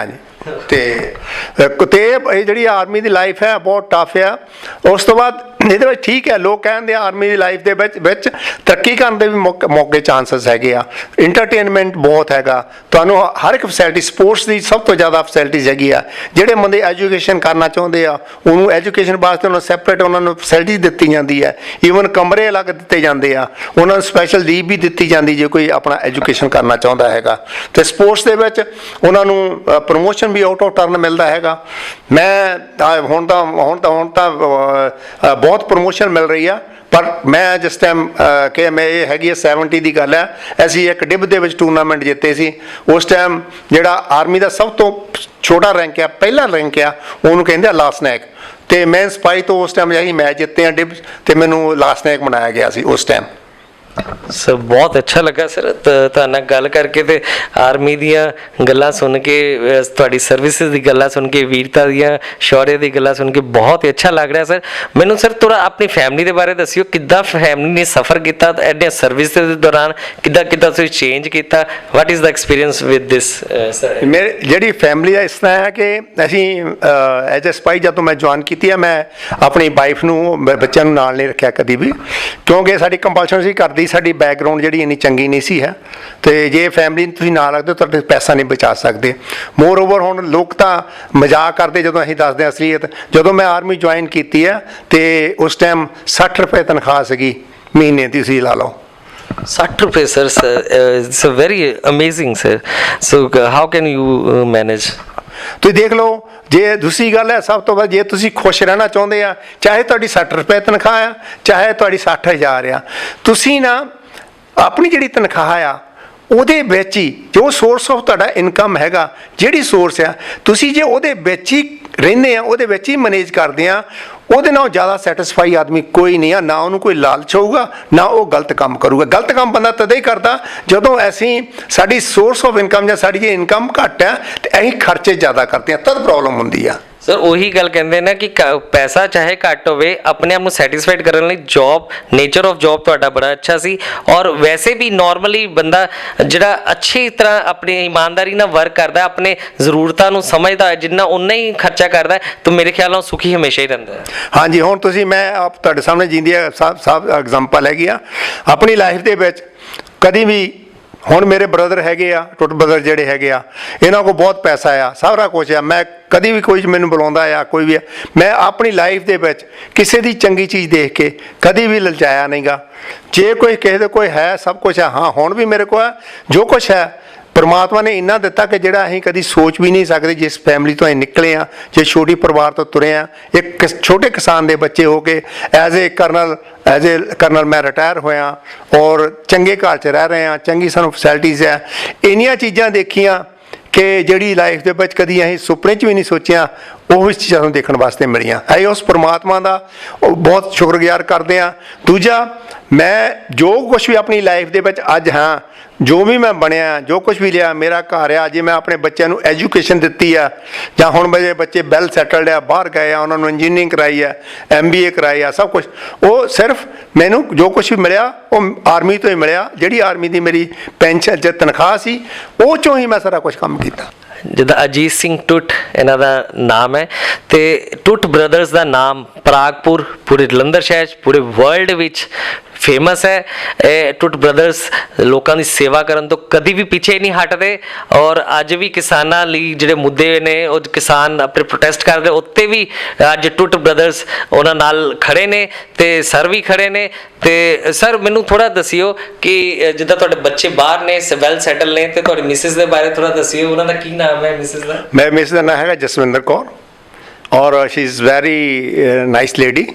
ਤੇ ਇਹ ਜਿਹੜੀ ਆਰਮੀ ਦੀ ਲਾਈਫ ਹੈ ਬਹੁਤ ਟਫ ਆ। ਉਸ ਤੋਂ ਬਾਅਦ ਇਹਦੇ ਵਿੱਚ ਠੀਕ ਹੈ, ਲੋਕ ਕਹਿੰਦੇ ਆ ਆਰਮੀ ਦੀ ਲਾਈਫ ਦੇ ਵਿੱਚ ਤਰੱਕੀ ਕਰਨ ਦੇ ਵੀ ਮੌਕੇ ਚਾਂਸਸ ਹੈਗੇ ਆ। ਇੰਟਰਟੇਨਮੈਂਟ ਬਹੁਤ ਹੈਗਾ, ਤੁਹਾਨੂੰ ਹਰ ਇੱਕ ਫੈਸਿਲਿਟੀ, ਸਪੋਰਟਸ ਦੀ ਸਭ ਤੋਂ ਜ਼ਿਆਦਾ ਫੈਸਿਲਿਟੀਜ਼ ਹੈਗੀ ਆ। ਜਿਹੜੇ ਬੰਦੇ ਐਜੂਕੇਸ਼ਨ ਕਰਨਾ ਚਾਹੁੰਦੇ ਆ ਉਹਨੂੰ ਐਜੂਕੇਸ਼ਨ ਵਾਸਤੇ ਉਹਨਾਂ ਸੈਪਰੇਟ ਉਹਨਾਂ ਨੂੰ ਫੈਸਿਲਿਟੀ ਦਿੱਤੀ ਜਾਂਦੀ ਹੈ। ਈਵਨ ਕਮਰੇ ਅਲੱਗ ਦਿੱਤੇ ਜਾਂਦੇ ਆ, ਉਹਨਾਂ ਨੂੰ ਸਪੈਸ਼ਲ ਲੀਵ ਵੀ ਦਿੱਤੀ ਜਾਂਦੀ ਜੇ ਕੋਈ ਆਪਣਾ ਐਜੂਕੇਸ਼ਨ ਕਰਨਾ ਚਾਹੁੰਦਾ ਹੈਗਾ। ਤੇ ਸਪੋਰਟਸ ਦੇ ਵਿੱਚ ਉਹਨਾਂ ਨੂੰ ਪ੍ਰਮੋਸ਼ਨ ਵੀ ਆਊਟ ਆਫ ਟਰਨ ਮਿਲਦਾ ਹੈਗਾ। ਮੈਂ ਹੁਣ ਤਾਂ ਬਹੁਤ ਪ੍ਰਮੋਸ਼ਨ ਮਿਲ ਰਹੀ ਆ। ਪਰ ਮੈਂ ਜਿਸ ਟਾਈਮ ਕਿ ਮੈਂ ਇਹ ਹੈਗੀ 70 ਦੀ ਗੱਲ ਹੈ, ਅਸੀਂ ਇੱਕ ਡਿਬ ਦੇ ਵਿੱਚ ਟੂਰਨਾਮੈਂਟ ਜਿੱਤੇ ਸੀ। ਉਸ ਟਾਈਮ ਜਿਹੜਾ ਆਰਮੀ ਦਾ ਸਭ ਤੋਂ ਛੋਟਾ ਰੈਂਕ ਆ, ਪਹਿਲਾ ਰੈਂਕ ਆ, ਉਹਨੂੰ ਕਹਿੰਦੇ ਆ ਲਾਸਨੈਕ। ਤੇ ਮੈਂ ਸਿਪਾਹੀ ਤੋਂ ਉਸ ਟਾਈਮ ਅਸੀਂ ਮੈਚ ਜਿੱਤੇ ਆ ਡਿਬ, ਤੇ ਮੈਨੂੰ ਲਾਸਨੈਕ ਬਣਾਇਆ ਗਿਆ ਸੀ ਉਸ ਟਾਈਮ। ਸਰ ਬਹੁਤ ਅੱਛਾ ਲੱਗਾ ਸਰ ਤੁਹਾਡੇ ਨਾਲ ਗੱਲ ਕਰਕੇ ਤੇ ਆਰਮੀ ਦੀਆਂ ਗੱਲਾਂ ਸੁਣ ਕੇ ਤੁਹਾਡੀ ਸਰਵਿਸਿਜ਼ ਦੀ ਗੱਲਾਂ ਸੁਣ ਕੇ ਵੀਰਤਾ ਦੀਆਂ ਸ਼ੌਰਯ ਦੀ ਗੱਲਾਂ ਸੁਣ ਕੇ ਬਹੁਤ ਹੀ ਅੱਛਾ ਲੱਗ ਰਿਹਾ ਸਰ। ਮੈਨੂੰ ਸਰ ਥੋੜਾ ਆਪਣੀ ਫੈਮਿਲੀ ਦੇ ਬਾਰੇ ਦੱਸਿਓ, ਕਿੱਦਾਂ ਫੈਮਿਲੀ ਨੇ ਸਫ਼ਰ ਕੀਤਾ ਐਡੇ ਸਰਵਿਸ ਦੇ ਦੌਰਾਨ, ਕਿੱਦਾਂ ਕਿੱਦਾਂ ਤੁਸੀਂ ਚੇਂਜ ਕੀਤਾ, what is the experience with this sir? ਮੇਰੀ ਜਿਹੜੀ ਫੈਮਿਲੀ ਹੈ ਇਸ ਤਰ੍ਹਾਂ ਹੈ ਕਿ ਅਸੀਂ ਐਜ ਅ ਸਪਾਈ ਜਦੋਂ ਮੈਂ ਜੁਆਇਨ ਕੀਤੀ ਹੈ, ਮੈਂ ਆਪਣੀ ਵਾਈਫ ਨੂੰ ਬੱਚਿਆਂ ਨੂੰ ਨਾਲ ਨਹੀਂ ਰੱਖਿਆ ਕਦੀ ਵੀ, ਕਿਉਂਕਿ ਸਾਡੀ ਕੰਪਲਸ਼ਨ ਸੀ, ਘਰ ਦੀ ਸਾਡੀ ਬੈਕਗਰਾਉਂਡ ਜਿਹੜੀ ਇੰਨੀ ਚੰਗੀ ਨਹੀਂ ਸੀ ਹੈ, ਤੇ ਜੇ ਫੈਮਿਲੀ ਨੂੰ ਤੁਸੀਂ ਨਾਲ ਰੱਖਦੇ ਹੋ ਤੁਹਾਡੇ ਪੈਸਾ ਨਹੀਂ ਬਚਾ ਸਕਦੇ। ਮੋਰ ਓਵਰ ਹੁਣ ਲੋਕ ਤਾਂ ਮਜ਼ਾਕ ਕਰਦੇ ਜਦੋਂ ਅਸੀਂ ਦੱਸਦੇ ਹਾਂ ਅਸਲੀਅਤ। ਜਦੋਂ ਮੈਂ ਆਰਮੀ ਜੁਆਇਨ ਕੀਤੀ ਹੈ ਤੇ ਉਸ ਟਾਈਮ 60 ਰੁਪਏ ਤਨਖਾਹ ਸੀਗੀ ਮਹੀਨੇ ਦੀ, ਤੁਸੀਂ ਲਾ ਲਓ। 60 ਰੁਪਏ sir, it's a very amazing sir. So how can you manage? ਤੁਸੀਂ ਦੇਖ ਲਓ, ਜੇ ਦੂਸਰੀ ਗੱਲ ਹੈ ਸਭ ਤੋਂ ਵੱਧ, ਜੇ ਤੁਸੀਂ ਖੁਸ਼ ਰਹਿਣਾ ਚਾਹੁੰਦੇ ਆ, ਚਾਹੇ ਤੁਹਾਡੀ 60 ਰੁਪਏ ਤਨਖਾਹ ਆ, ਚਾਹੇ ਤੁਹਾਡੀ 60,000 ਆ, ਤੁਸੀਂ ਨਾ ਆਪਣੀ ਜਿਹੜੀ ਤਨਖਾਹ ਆ ਉਹਦੇ ਵਿੱਚ ਹੀ ਜੋ ਸੋਰਸ ਆਫ ਤੁਹਾਡਾ ਇਨਕਮ ਹੈਗਾ, ਜਿਹੜੀ ਸੋਰਸ ਆ, ਤੁਸੀਂ ਜੇ ਉਹਦੇ ਵਿੱਚ ਹੀ ਰਹਿੰਦੇ ਆ, ਉਹਦੇ ਵਿੱਚ ਹੀ ਮੈਨੇਜ ਕਰਦੇ ਆ, ਉਹਦੇ ਨਾਲ ਜ਼ਿਆਦਾ ਸੈਟਿਸਫਾਈ ਆਦਮੀ ਕੋਈ ਨਹੀਂ ਆ। ਨਾ ਉਹਨੂੰ ਕੋਈ ਲਾਲਚ ਹੋਊਗਾ, ਨਾ ਉਹ ਗਲਤ ਕੰਮ ਕਰੂਗਾ। ਗਲਤ ਕੰਮ ਬੰਦਾ ਤਦੇ ਹੀ ਕਰਦਾ ਜਦੋਂ ਅਸੀਂ ਸਾਡੀ ਸੋਰਸ ਆਫ ਇਨਕਮ ਜਾਂ ਸਾਡੀ ਜੇ ਇਨਕਮ ਘੱਟ ਹੈ ਤੇ ਅਸੀਂ ਖਰਚੇ ਜ਼ਿਆਦਾ ਕਰਦੇ ਆ, ਤਦ ਪ੍ਰੋਬਲਮ ਹੁੰਦੀ ਆ। ਸਰ ਉਹੀ ਗੱਲ ਕਹਿੰਦੇ ਨਾ ਕਿ ਪੈਸਾ ਚਾਹੇ ਘੱਟ ਹੋਵੇ, ਆਪਣੇ ਆਪ ਨੂੰ ਸੈਟੀਸਫਾਈਡ ਕਰਨ ਲਈ ਜੌਬ, ਨੇਚਰ ਆਫ ਜੌਬ ਤੁਹਾਡਾ ਬੜਾ ਅੱਛਾ ਸੀ। ਔਰ ਵੈਸੇ ਵੀ ਨਾਰਮਲੀ ਬੰਦਾ ਜਿਹੜਾ ਅੱਛੀ ਤਰ੍ਹਾਂ ਆਪਣੀ ਇਮਾਨਦਾਰੀ ਨਾਲ ਵਰਕ ਕਰਦਾ, ਆਪਣੇ ਜ਼ਰੂਰਤਾਂ ਨੂੰ ਸਮਝਦਾ, ਜਿੰਨਾ ਉਨਾ ਹੀ ਖਰਚਾ ਕਰਦਾ, ਤਾਂ ਮੇਰੇ ਖਿਆਲ ਨਾਲ ਸੁਖੀ ਹਮੇਸ਼ਾ ਹੀ ਰਹਿੰਦਾ ਹੈ। ਹਾਂਜੀ, ਹੁਣ ਤੁਸੀਂ ਮੈਂ ਆਪ ਤੁਹਾਡੇ ਸਾਹਮਣੇ ਜਿੰਦੀ ਸਭ ਐਗਜ਼ਾਮਪਲ ਹੈਗੀ ਆ ਆਪਣੀ ਲਾਈਫ ਦੇ ਵਿੱਚ। ਕਦੀ ਵੀ ਹੁਣ ਮੇਰੇ ਬ੍ਰਦਰ ਹੈਗੇ ਆ, ਟੁੱਟ ਬ੍ਰਦਰ ਜਿਹੜੇ ਹੈਗੇ ਆ, ਇਹਨਾਂ ਕੋਲ ਬਹੁਤ ਪੈਸਾ ਆ, ਸਾਰਾ ਕੁਛ ਆ। ਮੈਂ ਕਦੀ ਵੀ ਕੋਈ ਮੈਨੂੰ ਬੁਲਾਉਂਦਾ ਆ, ਕੋਈ ਵੀ, ਮੈਂ ਆਪਣੀ ਲਾਈਫ ਦੇ ਵਿੱਚ ਕਿਸੇ ਦੀ ਚੰਗੀ ਚੀਜ਼ ਦੇਖ ਕੇ ਕਦੀ ਵੀ ਲਲਚਾਇਆ ਨਹੀਂਗਾ। ਜੇ ਕੋਈ ਕਿਸੇ ਦੇ ਕੋਈ ਹੈ, ਸਭ ਕੁਛ ਹੈ, ਹਾਂ ਹੁਣ ਵੀ ਮੇਰੇ ਕੋਲ ਹੈ, ਜੋ ਕੁਛ ਹੈ ਪਰਮਾਤਮਾ ਨੇ ਇੰਨਾ ਦਿੱਤਾ ਕਿ ਜਿਹੜਾ ਅਸੀਂ ਕਦੀ ਸੋਚ ਵੀ ਨਹੀਂ ਸਕਦੇ। ਜਿਸ ਫੈਮਿਲੀ ਤੋਂ ਅਸੀਂ ਨਿਕਲੇ ਆ, ਜੇ ਛੋਟੀ ਪਰਿਵਾਰ ਤੋਂ ਤੁਰੇ ਆ, ਇੱਕ ਛੋਟੇ ਕਿਸਾਨ ਦੇ ਬੱਚੇ ਹੋ ਕੇ ਐਜ਼ ਏ ਕਰਨਲ ਮੈਂ ਰਿਟਾਇਰ ਹੋਇਆ ਔਰ ਚੰਗੇ ਘਰ 'ਚ ਰਹਿ ਰਹੇ ਹਾਂ, ਚੰਗੀ ਸਾਨੂੰ ਫੈਸਿਲਿਟੀਜ਼ ਹੈ। ਇੰਨੀਆਂ ਚੀਜ਼ਾਂ ਦੇਖੀਆਂ ਕਿ ਜਿਹੜੀ ਲਾਈਫ ਦੇ ਵਿੱਚ ਕਦੀ ਅਸੀਂ ਸੁਪਨੇ 'ਚ ਵੀ ਨਹੀਂ ਸੋਚਿਆ, ਉਹ ਵੀ ਚੀਜ਼ਾਂ ਨੂੰ ਦੇਖਣ ਵਾਸਤੇ ਮਿਲੀਆਂ। ਅਸੀਂ ਉਸ ਪਰਮਾਤਮਾ ਦਾ ਬਹੁਤ ਸ਼ੁਕਰਗੁਜ਼ਾਰ ਕਰਦੇ ਹਾਂ। ਦੂਜਾ, ਮੈਂ ਜੋ ਕੁਛ ਵੀ ਆਪਣੀ ਲਾਈਫ ਦੇ ਵਿੱਚ ਅੱਜ ਹਾਂ, ਜੋ ਵੀ ਮੈਂ ਬਣਿਆ, ਜੋ ਕੁਛ ਵੀ ਲਿਆ, ਮੇਰਾ ਘਰ ਆ, ਜੇ ਮੈਂ ਆਪਣੇ ਬੱਚਿਆਂ ਨੂੰ ਐਜੂਕੇਸ਼ਨ ਦਿੱਤੀ ਆ, ਜਾਂ ਹੁਣ ਮੇਰੇ ਬੱਚੇ ਵੈਲ ਸੈਟਲਡ ਆ, ਬਾਹਰ ਗਏ ਆ, ਉਹਨਾਂ ਨੂੰ ਇੰਜੀਨੀਅਰਿੰਗ ਕਰਾਈ ਆ, MBA ਕਰਾਈ ਆ, ਸਭ ਕੁਛ ਉਹ ਸਿਰਫ ਮੈਨੂੰ ਜੋ ਕੁਛ ਵੀ ਮਿਲਿਆ ਉਹ ਆਰਮੀ ਤੋਂ ਹੀ ਮਿਲਿਆ। ਜਿਹੜੀ ਆਰਮੀ ਦੀ ਮੇਰੀ ਪੈਨਸ਼ਨ ਜਾਂ ਤਨਖਾਹ ਸੀ, ਉਹ 'ਚੋਂ ਹੀ ਮੈਂ ਸਾਰਾ ਕੁਛ ਕੰਮ ਕੀਤਾ। ਜਿੱਦਾਂ ਅਜੀਤ ਸਿੰਘ ਟੁੱਟ ਇਹਨਾਂ ਦਾ ਨਾਮ ਹੈ, ਤੇ ਟੁੱਟ ਬ੍ਰਦਰਸ ਦਾ ਨਾਮ ਪਰਾਗਪੁਰ ਪੂਰੇ ਜਲੰਧਰ ਸ਼ਹਿਰ 'ਚ ਪੂਰੇ ਵਰਲਡ ਵਿੱਚ ਫੇਮਸ ਹੈ। ਇਹ ਟੁੱਟ ਬ੍ਰਦਰਸ ਲੋਕਾਂ ਦੀ ਸੇਵਾ ਕਰਨ ਤੋਂ ਕਦੀ ਵੀ ਪਿੱਛੇ ਨਹੀਂ ਹਟਦੇ, ਔਰ ਅੱਜ ਵੀ ਕਿਸਾਨਾਂ ਲਈ ਜਿਹੜੇ ਮੁੱਦੇ ਨੇ, ਉਹ ਕਿਸਾਨ ਆਪਣੇ ਪ੍ਰੋਟੈਸਟ ਕਰਦੇ, ਉੱਤੇ ਵੀ ਅੱਜ ਟੁੱਟ ਬ੍ਰਦਰਸ ਉਹਨਾਂ ਨਾਲ ਖੜੇ ਨੇ, ਤੇ ਸਰ ਵੀ ਖੜੇ ਨੇ। ਤੇ ਸਰ ਮੈਨੂੰ ਥੋੜਾ ਦੱਸਿਓ ਕਿ ਜਿੱਦਾਂ ਤੁਹਾਡੇ ਬੱਚੇ ਬਾਹਰ ਨੇ, ਵੈਲ ਸੈਟਲ ਨੇ, ਤੇ ਤੁਹਾਡੀ ਮਿਸਿਸ ਦੇ ਬਾਰੇ ਥੋੜਾ ਦੱਸਿਓ, ਉਹਨਾਂ ਦਾ ਕੀ ਨਾਮ ਹੈ ਮਿਸਿਸ ਦਾ? ਮੈਂ ਮਿਸਿਸ ਦਾ ਨਾਮ ਹੈਗਾ ਜਸਵਿੰਦਰ ਕੌਰ, ਔਰ she is very nice lady,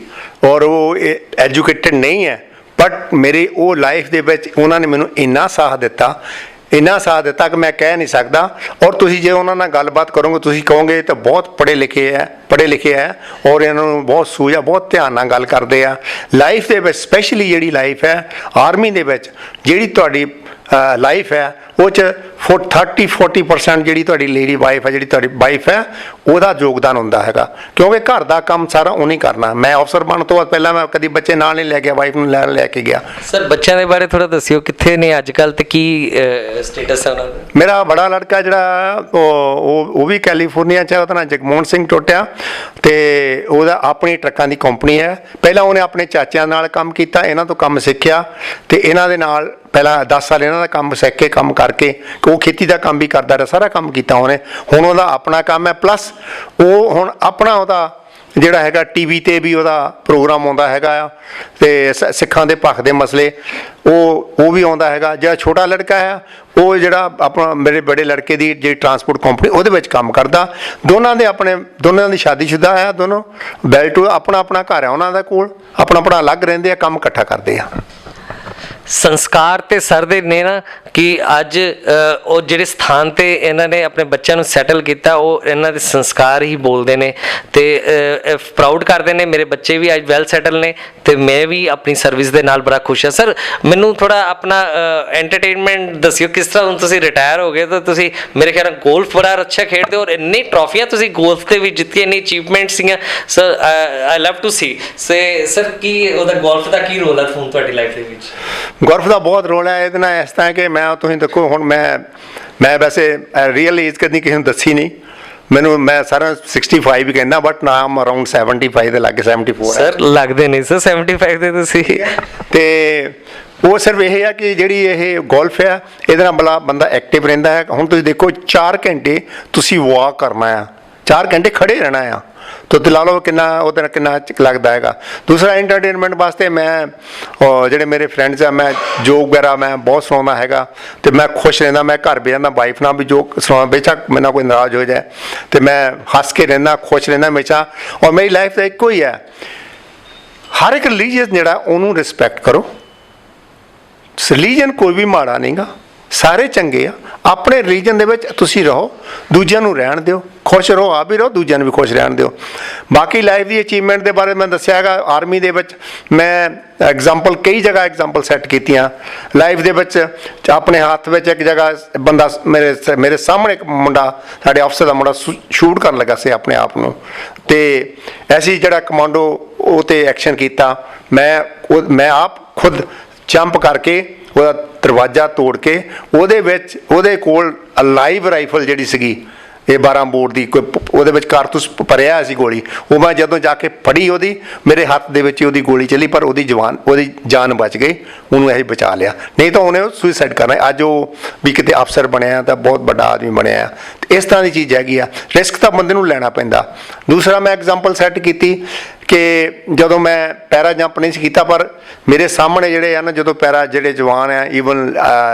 ਔਰ ਉਹ ਐਜੂਕੇਟਡ ਨਹੀਂ ਹੈ, ਬਟ ਮੇਰੀ ਉਹ ਲਾਈਫ ਦੇ ਵਿੱਚ ਉਹਨਾਂ ਨੇ ਮੈਨੂੰ ਇੰਨਾ ਸਾਥ ਦਿੱਤਾ ਕਿ ਮੈਂ ਕਹਿ ਨਹੀਂ ਸਕਦਾ। ਔਰ ਤੁਸੀਂ ਜੇ ਉਹਨਾਂ ਨਾਲ ਗੱਲਬਾਤ ਕਰੋਗੇ, ਤੁਸੀਂ ਕਹੋਗੇ ਤਾਂ ਬਹੁਤ ਪੜ੍ਹੇ ਲਿਖੇ ਹੈ, ਔਰ ਇਹਨਾਂ ਨੂੰ ਬਹੁਤ ਸੂਝ ਆ, ਬਹੁਤ ਧਿਆਨ ਨਾਲ ਗੱਲ ਕਰਦੇ ਆ। ਲਾਈਫ ਦੇ ਵਿੱਚ ਸਪੈਸ਼ਲੀ ਜਿਹੜੀ ਲਾਈਫ ਹੈ ਆਰਮੀ ਦੇ ਵਿੱਚ, ਜਿਹੜੀ ਤੁਹਾਡੀ ਲਾਈਫ ਹੈ, ਉਹ 'ਚ 30-40% ਜਿਹੜੀ ਤੁਹਾਡੀ ਲੇਡੀ ਵਾਈਫ ਹੈ, ਜਿਹੜੀ ਤੁਹਾਡੀ ਵਾਈਫ ਹੈ, ਉਹਦਾ ਯੋਗਦਾਨ ਹੁੰਦਾ ਹੈਗਾ, ਕਿਉਂਕਿ ਘਰ ਦਾ ਕੰਮ ਸਾਰਾ ਉਹਨੇ ਕਰਨਾ। ਮੈਂ ਅਫਸਰ ਬਣਨ ਤੋਂ ਬਾਅਦ ਪਹਿਲਾਂ ਮੈਂ ਕਦੀ ਬੱਚੇ ਨਾਲ ਨਹੀਂ ਲੈ ਗਿਆ, ਵਾਈਫ ਨੂੰ ਲੈ ਕੇ ਗਿਆ। ਸਰ ਬੱਚਿਆਂ ਦੇ ਬਾਰੇ ਥੋੜਾ ਦੱਸਿਓ, ਕਿੱਥੇ ਨੇ ਅੱਜ ਕੱਲ੍ਹ ਤੇ ਕੀ ਸਟੇਟਸ ਹੈ ਉਹਨਾਂ ਦਾ? ਮੇਰਾ ਬੜਾ ਲੜਕਾ ਜਿਹੜਾ ਉਹ ਵੀ ਕੈਲੀਫੋਰਨੀਆ 'ਚ ਹੈ, ਉਹਦਾ ਨਾਮ ਜਗਮੋਹਨ ਸਿੰਘ ਟੋਟਿਆ, ਤੇ ਉਹਦਾ ਆਪਣੀ ਟਰੱਕਾਂ ਦੀ ਕੰਪਨੀ ਹੈ। ਪਹਿਲਾਂ ਉਹਨੇ ਆਪਣੇ ਚਾਚਿਆਂ ਨਾਲ ਕੰਮ ਕੀਤਾ, ਇਹਨਾਂ ਤੋਂ ਕੰਮ ਸਿੱਖਿਆ, ਤੇ ਇਹਨਾਂ ਦੇ ਨਾਲ ਪਹਿਲਾਂ 10 ਸਾਲ ਇਹਨਾਂ ਦਾ ਕੰਮ ਸਿੱਖ ਕੇ ਕੰਮ ਕਰਕੇ, ਉਹ ਖੇਤੀ ਦਾ ਕੰਮ ਵੀ ਕਰਦਾ ਰਿਹਾ, ਸਾਰਾ ਕੰਮ ਕੀਤਾ ਉਹਨੇ। ਹੁਣ ਉਹਦਾ ਆਪਣਾ ਕੰਮ ਹੈ, ਪਲੱਸ ਉਹ ਹੁਣ ਆਪਣਾ ਉਹਦਾ ਜਿਹੜਾ ਹੈਗਾ TV ਤੇ ਵੀ ਉਹਦਾ ਪ੍ਰੋਗਰਾਮ ਆਉਂਦਾ ਹੈਗਾ ਆ, ਤੇ ਸਿੱਖਾਂ ਦੇ ਪੱਖ ਦੇ ਮਸਲੇ ਉਹ ਵੀ ਆਉਂਦਾ ਹੈਗਾ। ਜਿਹੜਾ ਛੋਟਾ ਲੜਕਾ ਹੈ, ਉਹ ਜਿਹੜਾ ਆਪਣਾ ਮੇਰੇ ਬੜੇ ਲੜਕੇ ਦੀ ਜਿਹੜੀ ਟਰਾਂਸਪੋਰਟ ਕੰਪਨੀ, ਉਹਦੇ ਵਿੱਚ ਕੰਮ ਕਰਦਾ। ਦੋਨਾਂ ਦੀ ਸ਼ਾਦੀशुदा ਹੈ, ਦੋਨੋਂ ਵੈਲ ਟੂ, ਆਪਣਾ ਘਰ ਹੈ ਉਹਨਾਂ ਦਾ ਕੋਲ, ਆਪਣਾ ਅਲੱਗ ਰਹਿੰਦੇ ਆ, ਕੰਮ ਇਕੱਠਾ ਕਰਦੇ ਆ। ਸੰਸਕਾਰ ਤੇ ਸਰ ਦੇ ਨੇ ਨਾ ਕਿ ਅੱਜ ਉਹ ਜਿਹੜੇ ਸਥਾਨ ਤੇ ਇਹਨਾਂ ਨੇ ਆਪਣੇ ਬੱਚਿਆਂ ਨੂੰ ਸੈਟਲ ਕੀਤਾ, ਉਹ ਇਹਨਾਂ ਦੇ ਸੰਸਕਾਰ ਹੀ ਬੋਲਦੇ ਨੇ ਤੇ ਪ੍ਰਾਊਡ ਕਰਦੇ ਨੇ। ਮੇਰੇ ਬੱਚੇ ਵੀ ਅੱਜ ਵੈਲ ਸੈਟਲ ਨੇ ਤੇ ਮੈਂ ਵੀ ਆਪਣੀ ਸਰਵਿਸ ਦੇ ਨਾਲ ਬੜਾ ਖੁਸ਼ ਹਾਂ। ਸਰ ਮੈਨੂੰ ਥੋੜਾ ਆਪਣਾ ਐਂਟਰਟੇਨਮੈਂਟ ਦੱਸਿਓ, ਕਿਸ ਤਰ੍ਹਾਂ ਹੁਣ ਤੁਸੀਂ ਰਿਟਾਇਰ ਹੋ ਗਏ ਤਾਂ ਤੁਸੀਂ ਮੇਰੇ ਖਿਆਲ ਨਾਲ ਗੋਲਫ ਬੜਾ ਅੱਛਾ ਖੇਡਦੇ ਹੋ ਔਰ ਇੰਨੀ ਟਰੋਫੀਆਂ ਤੁਸੀਂ ਗੋਲਫ ਦੇ ਵਿੱਚ ਜਿੱਤੀਆਂ, ਇੰਨੀ ਅਚੀਵਮੈਂਟ ਸੀਗੀਆਂ। Sir I love to see sir ਕੀ ਉਹਦਾ ਗੋਲਫ ਦਾ ਕੀ ਰੋਲ ਹੈ ਹੁਣ ਤੁਹਾਡੀ ਲਾਈਫ ਦੇ ਵਿੱਚ? ਗੋਲਫ ਦਾ ਬਹੁਤ ਰੋਲ ਹੈ ਇਹਦੇ ਨਾਲ। ਇਸ ਤਰ੍ਹਾਂ ਕਿ ਮੈਂ ਤੁਸੀਂ ਦੇਖੋ ਹੁਣ ਮੈਂ ਵੈਸੇ ਰੀਅਲ ਏਜ ਕਦੀ ਕਿਸੇ ਨੂੰ ਦੱਸੀ ਨਹੀਂ। ਮੈਂ ਸਾਰਾ 65 ਹੀ ਕਹਿੰਦਾ, ਬਟ ਨਾ ਆਮ ਅਰਾਊਂਡ 75 ਦੇ ਲਾਗੇ 74 ਸਰ ਲੱਗਦੇ ਨਹੀਂ ਸਰ 75 ਦੇ ਤੁਸੀਂ। ਤੇ ਉਹ ਸਿਰਫ ਇਹ ਆ ਕਿ ਜਿਹੜੀ ਇਹ ਗੋਲਫ ਆ ਇਹਦੇ ਨਾਲ ਬੰਦਾ ਐਕਟਿਵ ਰਹਿੰਦਾ ਹੈ। ਹੁਣ ਤੁਸੀਂ ਦੇਖੋ 4 ਘੰਟੇ ਤੁਸੀਂ ਵਾਕ ਕਰਨਾ ਆ, 4 ਘੰਟੇ ਖੜੇ ਰਹਿਣਾ ਆ, ਤਾਂ ਲਾ ਲਓ ਕਿੰਨਾ ਉਹਦੇ ਨਾਲ ਕਿੰਨਾ ਲੱਗਦਾ ਹੈਗਾ। ਦੂਸਰਾ ਐਂਟਰਟੇਨਮੈਂਟ ਵਾਸਤੇ ਮੈਂ ਜਿਹੜੇ ਮੇਰੇ ਫਰੈਂਡਸ ਆ, ਮੈਂ ਜੋਕ ਵਗੈਰਾ ਮੈਂ ਬਹੁਤ ਸੁਣਾਉਂਦਾ ਹੈਗਾ ਅਤੇ ਮੈਂ ਖੁਸ਼ ਰਹਿੰਦਾ। ਮੈਂ ਘਰ ਵੀ ਜਾਂਦਾ ਵਾਈਫ ਨਾਲ ਵੀ ਜੋਕ ਸੁਣਾਉਣਾ, ਬੇਸ਼ੱਕ ਮੇਰੇ ਨਾਲ ਕੋਈ ਨਾਰਾਜ਼ ਹੋ ਜਾਏ ਅਤੇ ਮੈਂ ਹੱਸ ਕੇ ਰਹਿੰਦਾ, ਖੁਸ਼ ਰਹਿੰਦਾ ਹਮੇਸ਼ਾ। ਔਰ ਮੇਰੀ ਲਾਈਫ ਦਾ ਇੱਕੋ ਹੀ ਹੈ, ਹਰ ਇੱਕ ਰਿਲੀਜੀਅਸ ਜਿਹੜਾ ਉਹਨੂੰ ਰਿਸਪੈਕਟ ਕਰੋ। ਰਿਲੀਜਨ ਕੋਈ ਵੀ ਮਾੜਾ ਨਹੀਂਗਾ, ਸਾਰੇ ਚੰਗੇ ਆ। ਆਪਣੇ ਰਿਲੀਜਨ ਦੇ ਵਿੱਚ ਤੁਸੀਂ ਰਹੋ, ਦੂਜਿਆਂ ਨੂੰ ਰਹਿਣ ਦਿਓ, ਖੁਸ਼ ਰਹੋ, ਆਪ ਵੀ ਰਹੋ, ਦੂਜਿਆਂ ਨੂੰ ਵੀ ਖੁਸ਼ ਰਹਿਣ ਦਿਓ। ਬਾਕੀ ਲਾਈਫ ਦੀ ਅਚੀਵਮੈਂਟ ਦੇ ਬਾਰੇ ਮੈਂ ਦੱਸਿਆ ਹੈਗਾ। ਆਰਮੀ ਦੇ ਵਿੱਚ ਮੈਂ ਐਗਜ਼ਾਮਪਲ ਕਈ ਜਗ੍ਹਾ ਐਗਜ਼ਾਮਪਲ ਸੈੱਟ ਕੀਤੀਆਂ ਲਾਈਫ ਦੇ ਵਿੱਚ। ਆਪਣੇ ਹੱਥ ਵਿੱਚ ਇੱਕ ਜਗ੍ਹਾ ਬੰਦਾ ਮੇਰੇ ਸਾਹਮਣੇ ਇੱਕ ਮੁੰਡਾ, ਸਾਡੇ ਅਫਸਰ ਦਾ ਮੁੰਡਾ ਸ਼ੂਟ ਕਰਨ ਲੱਗਾ ਸੀ ਆਪਣੇ ਆਪ ਨੂੰ, ਅਤੇ ਐਸੀ ਜਿਹੜਾ ਕਮਾਂਡੋ ਉਹ 'ਤੇ ਐਕਸ਼ਨ ਕੀਤਾ। ਮੈਂ ਆਪ ਖੁਦ ਜੰਪ ਕਰਕੇ ਉਹਦਾ ਦਰਵਾਜ਼ਾ ਤੋੜ ਕੇ ਉਹਦੇ ਕੋਲ ਲਾਈਵ ਰਾਈਫਲ ਜਿਹੜੀ ਸੀਗੀ ਇਹ 12 ਬੋਰ ਦੀ, ਕੋਈ ਉਹਦੇ ਵਿੱਚ ਕਾਰਤੂਸ ਭਰਿਆ ਸੀ ਗੋਲੀ, ਉਹ ਮੈਂ ਜਦੋਂ ਜਾ ਕੇ ਫੜੀ ਉਹਦੀ ਮੇਰੇ ਹੱਥ ਦੇ ਵਿੱਚ ਉਹਦੀ ਗੋਲੀ ਚੱਲੀ, ਪਰ ਉਹਦੀ ਜਾਨ ਬਚ ਗਈ, ਉਹਨੂੰ ਅਸੀਂ ਬਚਾ ਲਿਆ। ਨਹੀਂ ਤਾਂ ਉਹਨੇ ਸੁਸਾਈਡ ਕਰਨਾ। ਅੱਜ ਉਹ ਵੀ ਕਿਤੇ ਅਫਸਰ ਬਣਿਆ ਤਾਂ ਬਹੁਤ ਵੱਡਾ ਆਦਮੀ ਬਣਿਆ। ਇਸ ਤਰ੍ਹਾਂ ਦੀ ਚੀਜ਼ ਹੈਗੀ ਆ, ਰਿਸਕ ਤਾਂ ਬੰਦੇ ਨੂੰ ਲੈਣਾ ਪੈਂਦਾ। ਦੂਸਰਾ ਮੈਂ ਐਗਜ਼ਾਮਪਲ ਸੈੱਟ ਕੀਤੀ ਕਿ ਜਦੋਂ ਮੈਂ ਪੈਰਾ ਜੰਪ ਨਹੀਂ ਸੀ ਕੀਤਾ, ਪਰ ਮੇਰੇ ਸਾਹਮਣੇ ਜਿਹੜੇ ਆ ਨਾ, ਜਦੋਂ ਜਿਹੜੇ ਜਵਾਨ ਆ, ਈਵਨ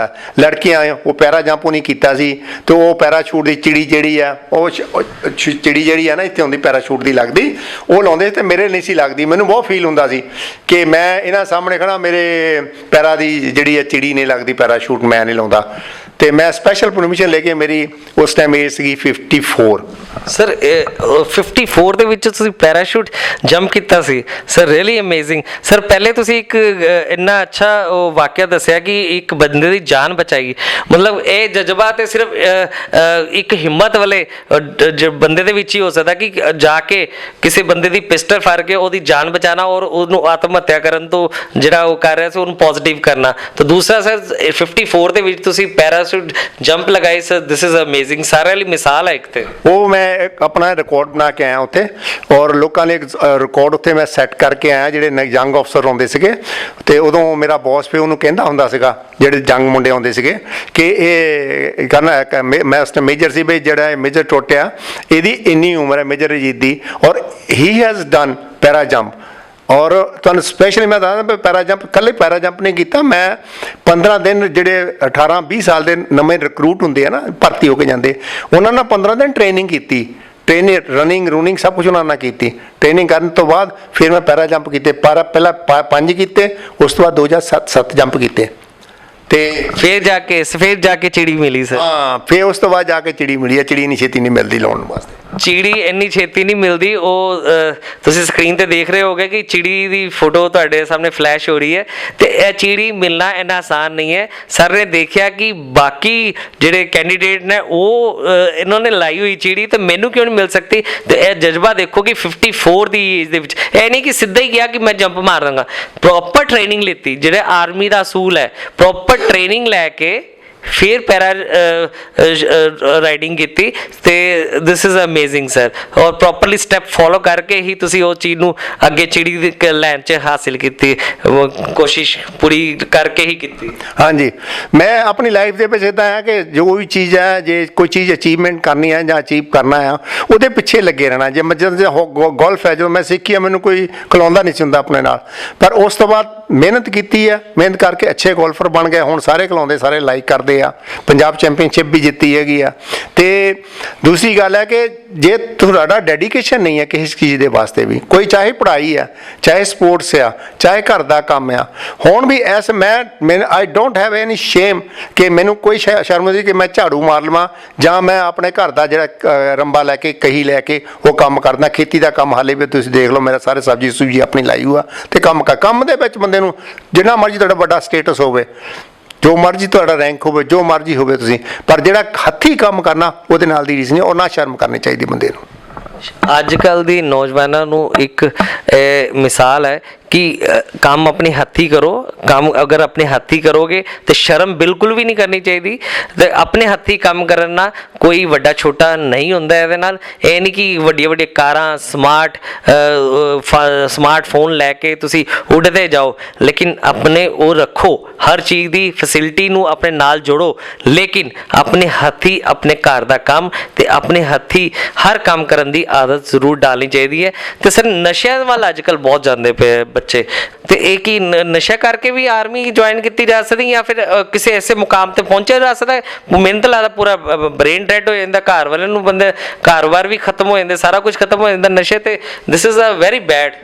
ਲੜਕੀਆਂ ਆ, ਉਹ ਪੈਰਾ ਜੰਪ ਉਹ ਨਹੀਂ ਕੀਤਾ ਸੀ, ਅਤੇ ਉਹ ਪੈਰਾਸ਼ੂਟ ਦੀ ਚਿੜੀ ਜਿਹੜੀ ਆ, ਉਹ ਚਿੜੀ ਜਿਹੜੀ ਆ ਨਾ ਇੱਥੇ ਹੁੰਦੀ ਪੈਰਾਸ਼ੂਟ ਦੀ ਲੱਗਦੀ, ਉਹ ਲਾਉਂਦੇ ਤੇ ਮੇਰੇ ਨਹੀਂ ਸੀ ਲੱਗਦੀ। ਮੈਨੂੰ ਬਹੁਤ ਫੀਲ ਹੁੰਦਾ ਸੀ ਕਿ ਮੈਂ ਇਹਨਾਂ ਸਾਹਮਣੇ ਖੜਾ, ਮੇਰੇ ਪੈਰਾਂ ਦੀ ਜਿਹੜੀ ਆ ਚਿੜੀ ਨਹੀਂ ਲੱਗਦੀ, ਪੈਰਾਸ਼ੂਟ ਮੈਂ ਨਹੀਂ ਲਾਉਂਦਾ। ਅਤੇ ਮੈਂ ਸਪੈਸ਼ਲ ਪਰਮਿਸ਼ਨ ਲੈ ਕੇ, ਮੇਰੀ ਉਸ ਟਾਈਮ ਏਜ ਸੀਗੀ 54। ਸਰ 54 ਦੇ ਵਿੱਚ ਤੁਸੀਂ ਪੈਰਾਸ਼ੂਟ ਜੰਪ ਕੀਤਾ ਸੀ ਸਰ, ਰੀਅਲੀ ਅਮੇਜ਼ਿੰਗ। ਸਰ ਪਹਿਲੇ ਤੁਸੀਂ ਇੱਕ ਇੰਨਾ ਅੱਛਾ ਉਹ ਵਾਕਿਆ ਦੱਸਿਆ ਕਿ ਇੱਕ ਬੰਦੇ ਦੀ ਜਾਨ ਬਚਾਈ। ਮਤਲਬ ਇਹ ਜਜ਼ਬਾ ਤੇ ਸਿਰਫ ਇੱਕ ਹਿੰਮਤ ਵਾਲੇ ਬੰਦੇ ਦੇ ਵਿੱਚ ਹੀ ਹੋ ਸਕਦਾ ਕਿ ਜਾ ਕੇ ਕਿਸੇ ਬੰਦੇ ਦੀ ਪਿਸਟਲ ਫਾੜ ਕੇ ਉਹਦੀ ਜਾਨ ਬਚਾਉਣਾ ਔਰ ਉਹਨੂੰ ਆਤਮ ਹੱਤਿਆ ਕਰਨ ਤੋਂ ਜਿਹੜਾ ਉਹ ਕਰ ਰਿਹਾ ਸੀ ਉਹਨੂੰ ਪੋਜ਼ਿਟਿਵ ਕਰਨਾ। ਤਾਂ ਦੂਸਰਾ ਸਰ 54 ਦੇ ਵਿੱਚ ਤੁਸੀਂ ਪੈਰਾਸ਼ੂਟ ਜੰਪ ਲਗਾਈ ਸਰ, ਦਿਸ ਇਜ਼ ਅਮੇਜ਼ਿੰਗ। ਸਾਰਿਆਂ ਲਈ ਮਿਸਾਲ ਹੈ ਇੱਕ ਤੇ। ਉਹ ਮੈਂ ਇੱਕ ਆਪਣਾ ਰਿਕਾਰਡ ਬਣਾ ਕੇ ਆਇਆ ਉੱਥੇ, ਔਰ ਲੋਕਾਂ ਨੇ ਰਿਕਾਰਡ ਉੱਥੇ ਮੈਂ ਸੈੱਟ ਕਰਕੇ ਆਇਆ। ਜਿਹੜੇ ਯੰਗ ਅਫਸਰ ਆਉਂਦੇ ਸੀਗੇ, ਅਤੇ ਉਦੋਂ ਮੇਰਾ ਬੌਸ ਵੀ ਉਹਨੂੰ ਕਹਿੰਦਾ ਹੁੰਦਾ ਸੀਗਾ, ਜਿਹੜੇ ਯੰਗ ਮੁੰਡੇ ਆਉਂਦੇ ਸੀਗੇ, ਕਿ ਇਹ ਕਰਨਾ, ਮੈਂ ਉਸ ਟਾਈਮ ਮੇਜਰ ਸੀ, ਵੀ ਜਿਹੜਾ ਮੇਜਰ ਟੁੱਟਿਆ ਇਹਦੀ ਇੰਨੀ ਉਮਰ ਹੈ ਮੇਜਰ ਰਜੀਤ ਦੀ, ਔਰ he has done para jump. ਔਰ ਤੁਹਾਨੂੰ ਸਪੈਸ਼ਲੀ ਮੈਂ ਦੱਸਦਾ, ਪੈਰਾ ਜੰਪ ਇਕੱਲੇ ਪੈਰਾ ਜੰਪ ਨਹੀਂ ਕੀਤਾ ਮੈਂ। 15 ਦਿਨ ਜਿਹੜੇ 18-20 ਸਾਲ ਦੇ ਨਵੇਂ ਰਿਕਰੂਟ ਹੁੰਦੇ ਆ ਨਾ, ਭਰਤੀ ਹੋ ਕੇ ਜਾਂਦੇ, ਉਹਨਾਂ ਨਾਲ 15 ਦਿਨ ਟ੍ਰੇਨਿੰਗ ਕੀਤੀ। ਰਨਿੰਗ ਰੂਨਿੰਗ ਸਭ ਕੁਝ ਉਹਨਾਂ ਨਾਲ ਕੀਤੀ। ਟ੍ਰੇਨਿੰਗ ਕਰਨ ਤੋਂ ਬਾਅਦ ਫਿਰ ਮੈਂ ਪੈਰਾ ਜੰਪ ਕੀਤੇ। ਪਹਿਲਾਂ 5 ਕੀਤੇ, ਉਸ ਤੋਂ ਬਾਅਦ 2007 ਜੰਪ ਕੀਤੇ, ਅਤੇ ਫਿਰ ਜਾ ਕੇ ਚਿੜੀ ਮਿਲੀ ਸਰ। ਹਾਂ, ਫਿਰ ਉਸ ਤੋਂ ਬਾਅਦ ਜਾ ਕੇ ਚਿੜੀ ਮਿਲੀ ਹੈ। ਚਿੜੀ ਨਹੀਂ ਛੇਤੀ ਨਹੀਂ ਮਿਲਦੀ ਲਾਉਣ ਵਾਸਤੇ। ਚਿੜੀ ਇੰਨੀ ਛੇਤੀ ਨਹੀਂ ਮਿਲਦੀ। ਉਹ ਤੁਸੀਂ ਸਕਰੀਨ ਤੇ ਦੇਖ ਰਹੇ ਹੋਗੇ ਕਿ ਚਿੜੀ ਦੀ ਫੋਟੋ ਤੁਹਾਡੇ ਸਾਹਮਣੇ ਫਲੈਸ਼ ਹੋ ਰਹੀ ਹੈ, ਤੇ ਇਹ ਚਿੜੀ ਮਿਲਣਾ ਇੰਨਾ ਆਸਾਨ ਨਹੀਂ ਹੈ। ਸਰ ਨੇ ਦੇਖਿਆ ਕਿ ਬਾਕੀ ਜਿਹੜੇ ਕੈਂਡੀਡੇਟ ਨੇ ਉਹ ਇਹਨਾਂ ਨੇ ਲਾਈ ਹੋਈ ਚਿੜੀ, ਤੇ ਮੈਨੂੰ ਕਿਉਂ ਨਹੀਂ ਮਿਲ ਸਕਦੀ? ਤੇ ਇਹ ਜਜ਼ਬਾ ਦੇਖੋ ਕਿ 54 ਦੀ ਏਜ ਦੇ ਵਿੱਚ ਇਹ ਨਹੀਂ ਕਿ ਸਿੱਧਾ ਹੀ ਕਿਹਾ ਕਿ ਮੈਂ ਜੰਪ ਮਾਰ ਦਾਂਗਾ। ਪ੍ਰੋਪਰ ਟ੍ਰੇਨਿੰਗ ਲਿੱਤੀ, ਜਿਹੜੇ ਆਰਮੀ ਦਾ ਅਸੂਲ ਹੈ, ਪ੍ਰੋਪਰ ਟ੍ਰੇਨਿੰਗ ਲੈ ਕੇ ਫਿਰ ਪੈਰਾ ਰਾਈਡਿੰਗ ਕੀਤੀ, ਤੇ ਦਿਸ ਇਜ਼ ਅਮੇਜ਼ਿੰਗ ਸਰ। ਔਰ ਪ੍ਰੋਪਰਲੀ ਸਟੈਪ ਫੋਲੋ ਕਰਕੇ ਹੀ ਤੁਸੀਂ ਉਹ ਚੀਜ਼ ਨੂੰ ਅੱਗੇ ਚਿੜੀ ਦੀ ਲਾਈਨ 'ਚ ਹਾਸਿਲ ਕੀਤੀ, ਕੋਸ਼ਿਸ਼ ਪੂਰੀ ਕਰਕੇ ਹੀ ਕੀਤੀ। ਹਾਂਜੀ, ਮੈਂ ਆਪਣੀ ਲਾਈਫ ਦੇ ਵਿੱਚ ਇੱਦਾਂ ਹੈ ਕਿ ਜੋ ਵੀ ਚੀਜ਼ ਹੈ, ਜੇ ਕੋਈ ਚੀਜ਼ ਅਚੀਵਮੈਂਟ ਕਰਨੀ ਹੈ ਜਾਂ ਅਚੀਵ ਕਰਨਾ ਆ, ਉਹਦੇ ਪਿੱਛੇ ਲੱਗੇ ਰਹਿਣਾ। ਜੇ ਜਦੋਂ ਗੋਲਫ ਹੈ, ਜਦੋਂ ਮੈਂ ਸਿੱਖੀ ਆ, ਮੈਨੂੰ ਕੋਈ ਖਿਲਾਉਂਦਾ ਨਹੀਂ ਸੀ ਹੁੰਦਾ ਆਪਣੇ ਨਾਲ, ਪਰ ਉਸ ਤੋਂ ਬਾਅਦ ਮਿਹਨਤ ਕੀਤੀ ਆ, ਮਿਹਨਤ ਕਰਕੇ ਅੱਛੇ ਗੋਲਫਰ ਬਣ ਗਏ, ਹੁਣ ਸਾਰੇ ਖਿਲਾਉਂਦੇ, ਸਾਰੇ ਲਾਈਕ ਕਰਦੇ ਆ, ਪੰਜਾਬ ਚੈਂਪੀਅਨਸ਼ਿਪ ਵੀ ਜਿੱਤੀ ਹੈਗੀ ਆ। ਤੇ ਦੂਸਰੀ ਗੱਲ ਹੈ ਕਿ ਜੇ ਤੁਹਾਡਾ ਡੈਡੀਕੇਸ਼ਨ ਨਹੀਂ ਹੈ ਕਿਸੇ ਚੀਜ਼ ਦੇ ਵਾਸਤੇ ਵੀ, ਕੋਈ ਚਾਹੇ ਪੜ੍ਹਾਈ ਆ, ਚਾਹੇ ਸਪੋਰਟਸ ਆ, ਚਾਹੇ ਘਰ ਦਾ ਕੰਮ ਆ, ਹੁਣ ਵੀ ਐਸ ਮੈਂ I don't have any shame ਕਿ ਮੈਨੂੰ ਕੋਈ ਸ਼ਰਮ ਨਹੀਂ ਕਿ ਮੈਂ ਝਾੜੂ ਮਾਰ ਲਵਾਂ ਜਾਂ ਮੈਂ ਆਪਣੇ ਘਰ ਦਾ ਜਿਹੜਾ ਰੰਬਾ ਲੈ ਕੇ ਕਹੀ ਲੈ ਕੇ ਉਹ ਕੰਮ ਕਰਦਾ। ਖੇਤੀ ਦਾ ਕੰਮ ਹਾਲੇ ਵੀ ਤੁਸੀਂ ਦੇਖ ਲਓ, ਮੇਰਾ ਸਾਰੇ ਸਬਜ਼ੀ ਸੁਬਜ਼ੀ ਆਪਣੀ ਲਾਈ ਹੋਆ ਤੇ ਕੰਮ ਦੇ ਵਿੱਚ ਬੰਦੇ ਨੂੰ ਜਿੰਨਾ ਮਰਜ਼ੀ ਤੁਹਾਡਾ ਵੱਡਾ ਸਟੇਟਸ ਹੋਵੇ, ਜੋ ਮਰਜ਼ੀ ਤੁਹਾਡਾ ਰੈਂਕ ਹੋਵੇ, ਜੋ ਮਰਜ਼ੀ ਹੋਵੇ ਤੁਸੀਂ, ਪਰ ਜਿਹੜਾ ਹੱਥੀਂ ਕੰਮ ਕਰਨਾ ਉਹਦੇ ਨਾਲ ਦੀ ਰੀਸ ਨਹੀਂ, ਉਹ ਨਾ ਸ਼ਰਮ ਕਰਨੀ ਚਾਹੀਦੀ ਬੰਦੇ ਨੂੰ। ਅੱਜ ਕੱਲ੍ਹ ਦੀ ਨੌਜਵਾਨਾਂ ਨੂੰ ਇੱਕ ਮਿਸਾਲ ਹੈ कि काम अपने हत्थी करो, काम अगर अपने हत्थी करोगे तो शर्म बिल्कुल भी नहीं करनी चाहिए। तो अपने हत्थी काम करना कोई वड्डा छोटा नहीं होंदा। ਇਹਦੇ ਨਾਲ ਇਹ ਨਹੀਂ ਕਿ ਵੱਡੀਆਂ ਵੱਡੀਆਂ ਕਾਰਾਂ, ਸਮਾਰਟਫੋਨ ਲੈ ਕੇ ਤੁਸੀਂ ਉੱਡਦੇ ਜਾਓ, ਲੇਕਿਨ ਆਪਣੇ ਉਹ ਰੱਖੋ, ਹਰ ਚੀਜ਼ ਦੀ ਫੈਸਿਲਿਟੀ ਨੂੰ ਆਪਣੇ ਨਾਲ ਜੋੜੋ, ਲੇਕਿਨ ਆਪਣੇ ਹੱਥੀ ਆਪਣੇ ਘਰ ਦਾ ਕੰਮ ਤੇ ਆਪਣੇ ਹੱਥੀ ਹਰ ਕੰਮ ਕਰਨ ਦੀ ਆਦਤ ਜ਼ਰੂਰ ਡਾਲਣੀ ਚਾਹੀਦੀ ਹੈ। ਤੇ ਸਰ ਨਸ਼ਿਆਂ ਵੱਲ ਅੱਜ ਕੱਲ੍ਹ ਬਹੁਤ ਜਾਂਦੇ ਪਏ ਬੱਚੇ, ਤੇ ਇਹ ਕੀ ਨਸ਼ਾ ਕਰਕੇ ਵੀ ਆਰਮੀ ज्वाइन की जा सकती या फिर किसी ऐसे मुकाम ते पहुंचा जा सकता है? मैंने तो लगता पूरा ब्रेन डेड हो जाता, घर वाले नूं बंदे कारोबार भी खत्म हो जाते, सारा कुछ खत्म हो जाता नशे ते। This is a very bad.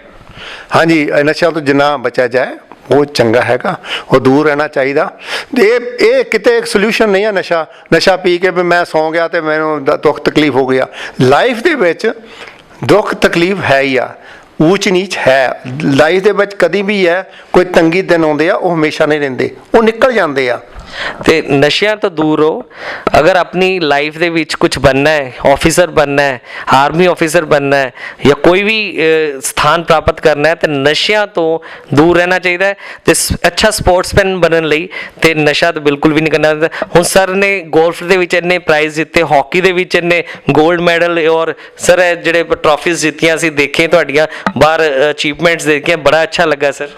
हाँ जी, नशा तो जिन्ना बचा जाए वो चंगा हैगा, वो दूर रहना चाहिए। ये किते एक सोल्यूशन नहीं है नशा पी के भी मैं सौ गया तो मैनू दुख तकलीफ हो गया। लाइफ दे विच दुख तकलीफ है ही आ, ऊच नीच है लाइफ ਦੇ ਵਿੱਚ ਕਦੀ ਵੀ ਹੈ, ਕੋਈ ਤੰਗੀ ਦਿਨ ਆਉਂਦੇ ਆ, ਉਹ ਹਮੇਸ਼ਾ ਨਹੀਂ ਰਹਿੰਦੇ, ਉਹ ਨਿਕਲ ਜਾਂਦੇ ਆ। ਤੇ ਨਸ਼ਿਆਂ ਤੋਂ ਦੂਰ ਰਹੋ। ਅਗਰ ਆਪਣੀ ਲਾਈਫ ਦੇ ਵਿੱਚ ਕੁਝ ਬਣਨਾ ਹੈ, ਆਫੀਸਰ ਬਣਨਾ ਹੈ, ਆਰਮੀ ਆਫੀਸਰ ਬਣਨਾ ਹੈ ਜਾਂ ਕੋਈ ਵੀ ਸਥਾਨ ਪ੍ਰਾਪਤ ਕਰਨਾ ਹੈ, ਤੇ ਨਸ਼ਿਆਂ ਤੋਂ ਦੂਰ ਰਹਿਣਾ ਚਾਹੀਦਾ ਹੈ। ਤੇ ਅੱਛਾ ਸਪੋਰਟਸਮੈਨ ਬਣਨ ਲਈ ਤੇ ਨਸ਼ਾ ਤਾਂ ਬਿਲਕੁਲ ਵੀ ਨਹੀਂ ਕਰਨਾ ਚਾਹੀਦਾ। ਹੁਣ ਸਰ ਨੇ ਗੋਲਫ ਦੇ ਵਿੱਚ ਇੰਨੇ ਪ੍ਰਾਈਜ਼ ਜਿੱਤੇ, ਹਾਕੀ ਦੇ ਵਿੱਚ ਇੰਨੇ ਗੋਲਡ ਮੈਡਲ, ਔਰ ਸਰ ਜਿਹੜੇ ਟਰਾਫੀਜ਼ ਜਿੱਤੀਆਂ ਸੀ ਦੇਖੇ, ਤੁਹਾਡੀਆਂ ਬਾਹਰ ਅਚੀਵਮੈਂਟਸ ਦੇਖੀਆਂ, ਬੜਾ ਅੱਛਾ ਲੱਗਾ ਸਰ।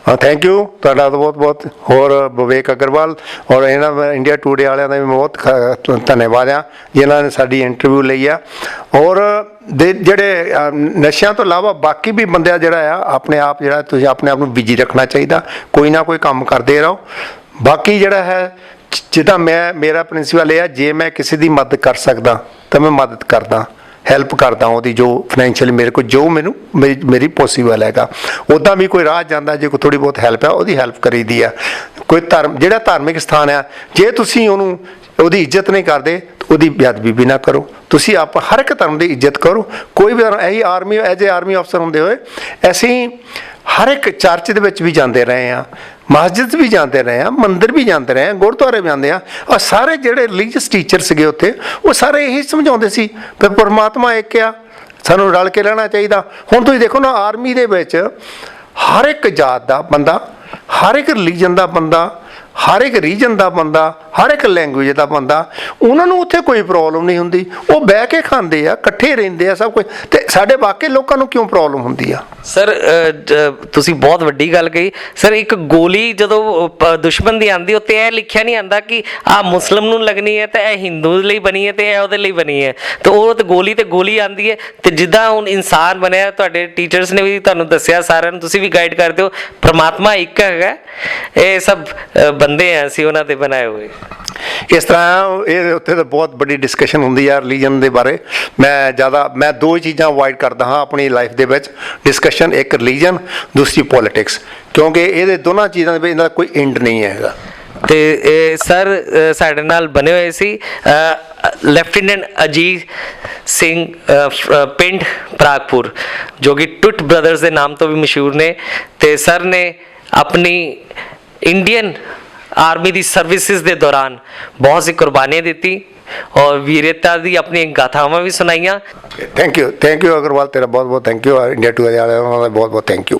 हाँ, थैंक यू ਤੁਹਾਡਾ ਬਹੁਤ ਬਹੁਤ। ਹੋਰ ਵਿਵੇਕ ਅਗਰਵਾਲ ਔਰ ਇਹਨਾਂ ਇੰਡੀਆ ਟੂਡੇ ਵਾਲਿਆਂ ਦਾ ਵੀ ਬਹੁਤ ਧੰਨਵਾਦ ਆ ਜਿਨ੍ਹਾਂ ਨੇ ਸਾਡੀ ਇੰਟਰਵਿਊ ਲਈ ਆ। ਔਰ ਦੇ ਜਿਹੜੇ ਨਸ਼ਿਆਂ ਤੋਂ ਇਲਾਵਾ ਬਾਕੀ ਵੀ ਬੰਦਿਆਂ ਜਿਹੜਾ ਆ ਆਪਣੇ ਆਪ ਜਿਹੜਾ ਤੁਸੀਂ ਆਪਣੇ ਆਪ ਨੂੰ ਬਿਜੀ ਰੱਖਣਾ ਚਾਹੀਦਾ, ਕੋਈ ਨਾ ਕੋਈ ਕੰਮ ਕਰਦੇ ਰਹੋ। ਬਾਕੀ ਜਿਹੜਾ ਹੈ ਜਿੱਦਾਂ ਮੇਰਾ ਪ੍ਰਿੰਸੀਪਲ ਇਹ ਆ, ਜੇ ਮੈਂ ਕਿਸੇ ਦੀ ਮਦਦ ਕਰ ਸਕਦਾ ਤਾਂ ਮੈਂ ਮਦਦ ਕਰਦਾ, ਹੈਲਪ ਕਰਦਾ ਉਹਦੀ, ਜੋ ਫਾਈਨੈਂਸ਼ੀਅਲੀ ਮੇਰੇ ਕੋਲ ਜੋ ਮੈਨੂੰ ਮੇਰੀ ਪੋਸੀਬਲ ਹੈਗਾ। ਉੱਦਾਂ ਵੀ ਕੋਈ ਰਾਹ ਜਾਂਦਾ, ਜੇ ਕੋਈ ਥੋੜ੍ਹੀ ਬਹੁਤ ਹੈਲਪ ਹੈ ਉਹਦੀ ਹੈਲਪ ਕਰੀਦੀ ਆ। ਕੋਈ ਜਿਹੜਾ ਧਾਰਮਿਕ ਸਥਾਨ ਆ, ਜੇ ਤੁਸੀਂ ਉਹਦੀ ਇੱਜ਼ਤ ਨਹੀਂ ਕਰਦੇ ਉਹਦੀ ਬੇਅਦਬੀ ਵੀ ਨਾ ਕਰੋ। ਤੁਸੀਂ ਹਰ ਇੱਕ ਧਰਮ ਦੀ ਇੱਜ਼ਤ ਕਰੋ। ਕੋਈ ਵੀ ਇਹੀ ਆਰਮੀ ਐਜ ਏ ਆਰਮੀ ਅਫਸਰ ਹੁੰਦੇ ਹੋਏ ਅਸੀਂ ਹਰ ਇੱਕ ਚਰਚ ਦੇ ਵਿੱਚ ਵੀ ਜਾਂਦੇ ਰਹੇ ਹਾਂ, ਮਸਜਿਦ ਵੀ ਜਾਂਦੇ ਰਹੇ ਹਾਂ, ਮੰਦਿਰ ਵੀ ਜਾਂਦੇ ਰਹੇ ਹਾਂ, ਗੁਰਦੁਆਰੇ ਵੀ ਜਾਂਦੇ ਹਾਂ। ਔਰ ਸਾਰੇ ਜਿਹੜੇ ਰਿਲੀਜੀਅਸ ਟੀਚਰ ਸੀਗੇ ਉੱਥੇ, ਉਹ ਸਾਰੇ ਇਹੀ ਸਮਝਾਉਂਦੇ ਸੀ ਕਿ ਪਰਮਾਤਮਾ ਇੱਕ ਆ, ਸਾਨੂੰ ਰਲ ਕੇ ਰਹਿਣਾ ਚਾਹੀਦਾ। ਹੁਣ ਤੁਸੀਂ ਦੇਖੋ ਨਾ, ਆਰਮੀ ਦੇ ਵਿੱਚ ਹਰ ਇੱਕ ਜਾਤ ਦਾ ਬੰਦਾ, ਹਰ ਇੱਕ ਰਿਲੀਜਨ ਦਾ ਬੰਦਾ, ਹਰ ਇੱਕ ਰੀਜਨ ਦਾ ਬੰਦਾ, ਹਰ ਇੱਕ ਲੈਂਗੁਏਜ ਦਾ ਬੰਦਾ, ਉਹਨਾਂ ਨੂੰ ਉੱਥੇ ਕੋਈ ਪ੍ਰੋਬਲਮ ਨਹੀਂ ਹੁੰਦੀ। ਉਹ ਬਹਿ ਕੇ ਖਾਂਦੇ ਆ, ਇਕੱਠੇ ਰਹਿੰਦੇ ਆ, ਸਭ ਕੁਝ। ਤੇ ਸਾਡੇ ਬਾਕੀ ਲੋਕਾਂ ਨੂੰ ਕਿਉਂ ਪ੍ਰੋਬਲਮ ਹੁੰਦੀ ਆ? ਸਰ ਤੁਸੀਂ ਬਹੁਤ ਵੱਡੀ ਗੱਲ ਕਹੀ ਸਰ। ਇੱਕ ਗੋਲੀ ਜਦੋਂ ਦੁਸ਼ਮਣ ਦੀ ਆਉਂਦੀ, ਉੱਤੇ ਇਹ ਲਿਖਿਆ ਨਹੀਂ ਆਉਂਦਾ ਕਿ ਆਹ ਮੁਸਲਿਮ ਨੂੰ ਲੱਗਣੀ ਹੈ ਤੇ ਇਹ ਹਿੰਦੂ ਲਈ ਬਣੀ ਹੈ ਤੇ ਇਹ ਉਹਦੇ ਲਈ ਬਣੀ ਹੈ। ਤੇ ਉਹ ਤੇ ਗੋਲੀ ਆਉਂਦੀ ਹੈ। ਤੇ ਜਿੱਦਾਂ ਹੁਣ ਇਨਸਾਨ ਬਣਿਆ, ਤੁਹਾਡੇ ਟੀਚਰਸ ਨੇ ਵੀ ਤੁਹਾਨੂੰ ਦੱਸਿਆ, ਸਾਰਿਆਂ ਨੂੰ ਤੁਸੀਂ ਵੀ ਗਾਈਡ ਕਰਦੇ ਹੋ, ਪਰਮਾਤਮਾ ਇੱਕ ਹੈਗਾ, ਇਹ ਸਭ ਬੰਦੇ ਆ ਅਸੀਂ ਉਹਨਾਂ ਦੇ ਬਣਾਏ ਹੋਏ। ਇਸ ਤਰ੍ਹਾਂ ਇਹ ਉੱਥੇ ਤਾਂ ਬਹੁਤ ਵੱਡੀ ਡਿਸਕਸ਼ਨ ਹੁੰਦੀ ਆ ਰਿਲੀਜਨ ਦੇ ਬਾਰੇ। ਮੈਂ ਦੋ ਚੀਜ਼ਾਂ ਅਵੋਇਡ ਕਰਦਾ ਹਾਂ ਆਪਣੀ ਲਾਈਫ ਦੇ ਵਿੱਚ ਡਿਸਕਸ਼ਨ, ਇੱਕ ਰਿਲੀਜਨ, ਦੂਸਰੀ ਪੋਲੀਟਿਕਸ, ਕਿਉਂਕਿ ਇਹਦੇ ਦੋਨਾਂ ਚੀਜ਼ਾਂ ਦੇ ਵਿੱਚ ਇਹਨਾਂ ਦਾ ਕੋਈ ਐਂਡ ਨਹੀਂ ਹੈਗਾ। ਤੇ ਸਰ ਸਾਡੇ ਨਾਲ ਬਣੇ ਹੋਏ ਸੀ ਲੈਫਟੀਨੈਂਟ ਅਜੀਤ ਸਿੰਘ ਪਿੰਡ ਪ੍ਰਾਗਪੁਰ, ਜੋ ਕਿ ਟੁੱਟ ਬ੍ਰਦਰਸ ਦੇ ਨਾਮ ਤੋਂ ਵੀ ਮਸ਼ਹੂਰ ਨੇ। ਤੇ ਸਰ ਨੇ ਆਪਣੀ ਇੰਡੀਅਨ ਆਰਮੀ ਦੀ ਸਰਵਿਸਿਜ਼ ਦੇ ਦੌਰਾਨ ਬਹੁਤ सी ਕੁਰਬਾਨੀਆਂ ਦਿੱਤੀ ਔਰ ਵੀਰਤਾ ਦੀ ਆਪਣੀ ਗਾਥਾਵਾਂ ਵੀ ਸੁਣਾਈਆਂ। ਥੈਂਕ ਯੂ ਅਗਰਵਾਲ, ਤੇਰਾ ਬਹੁਤ ਬਹੁਤ ਥੈਂਕ ਯੂ। ਇੰਡੀਆ ਟੂਡੇ ਵਾਲਿਆਂ ਦਾ ਬਹੁਤ ਬਹੁਤ ਥੈਂਕ ਯੂ।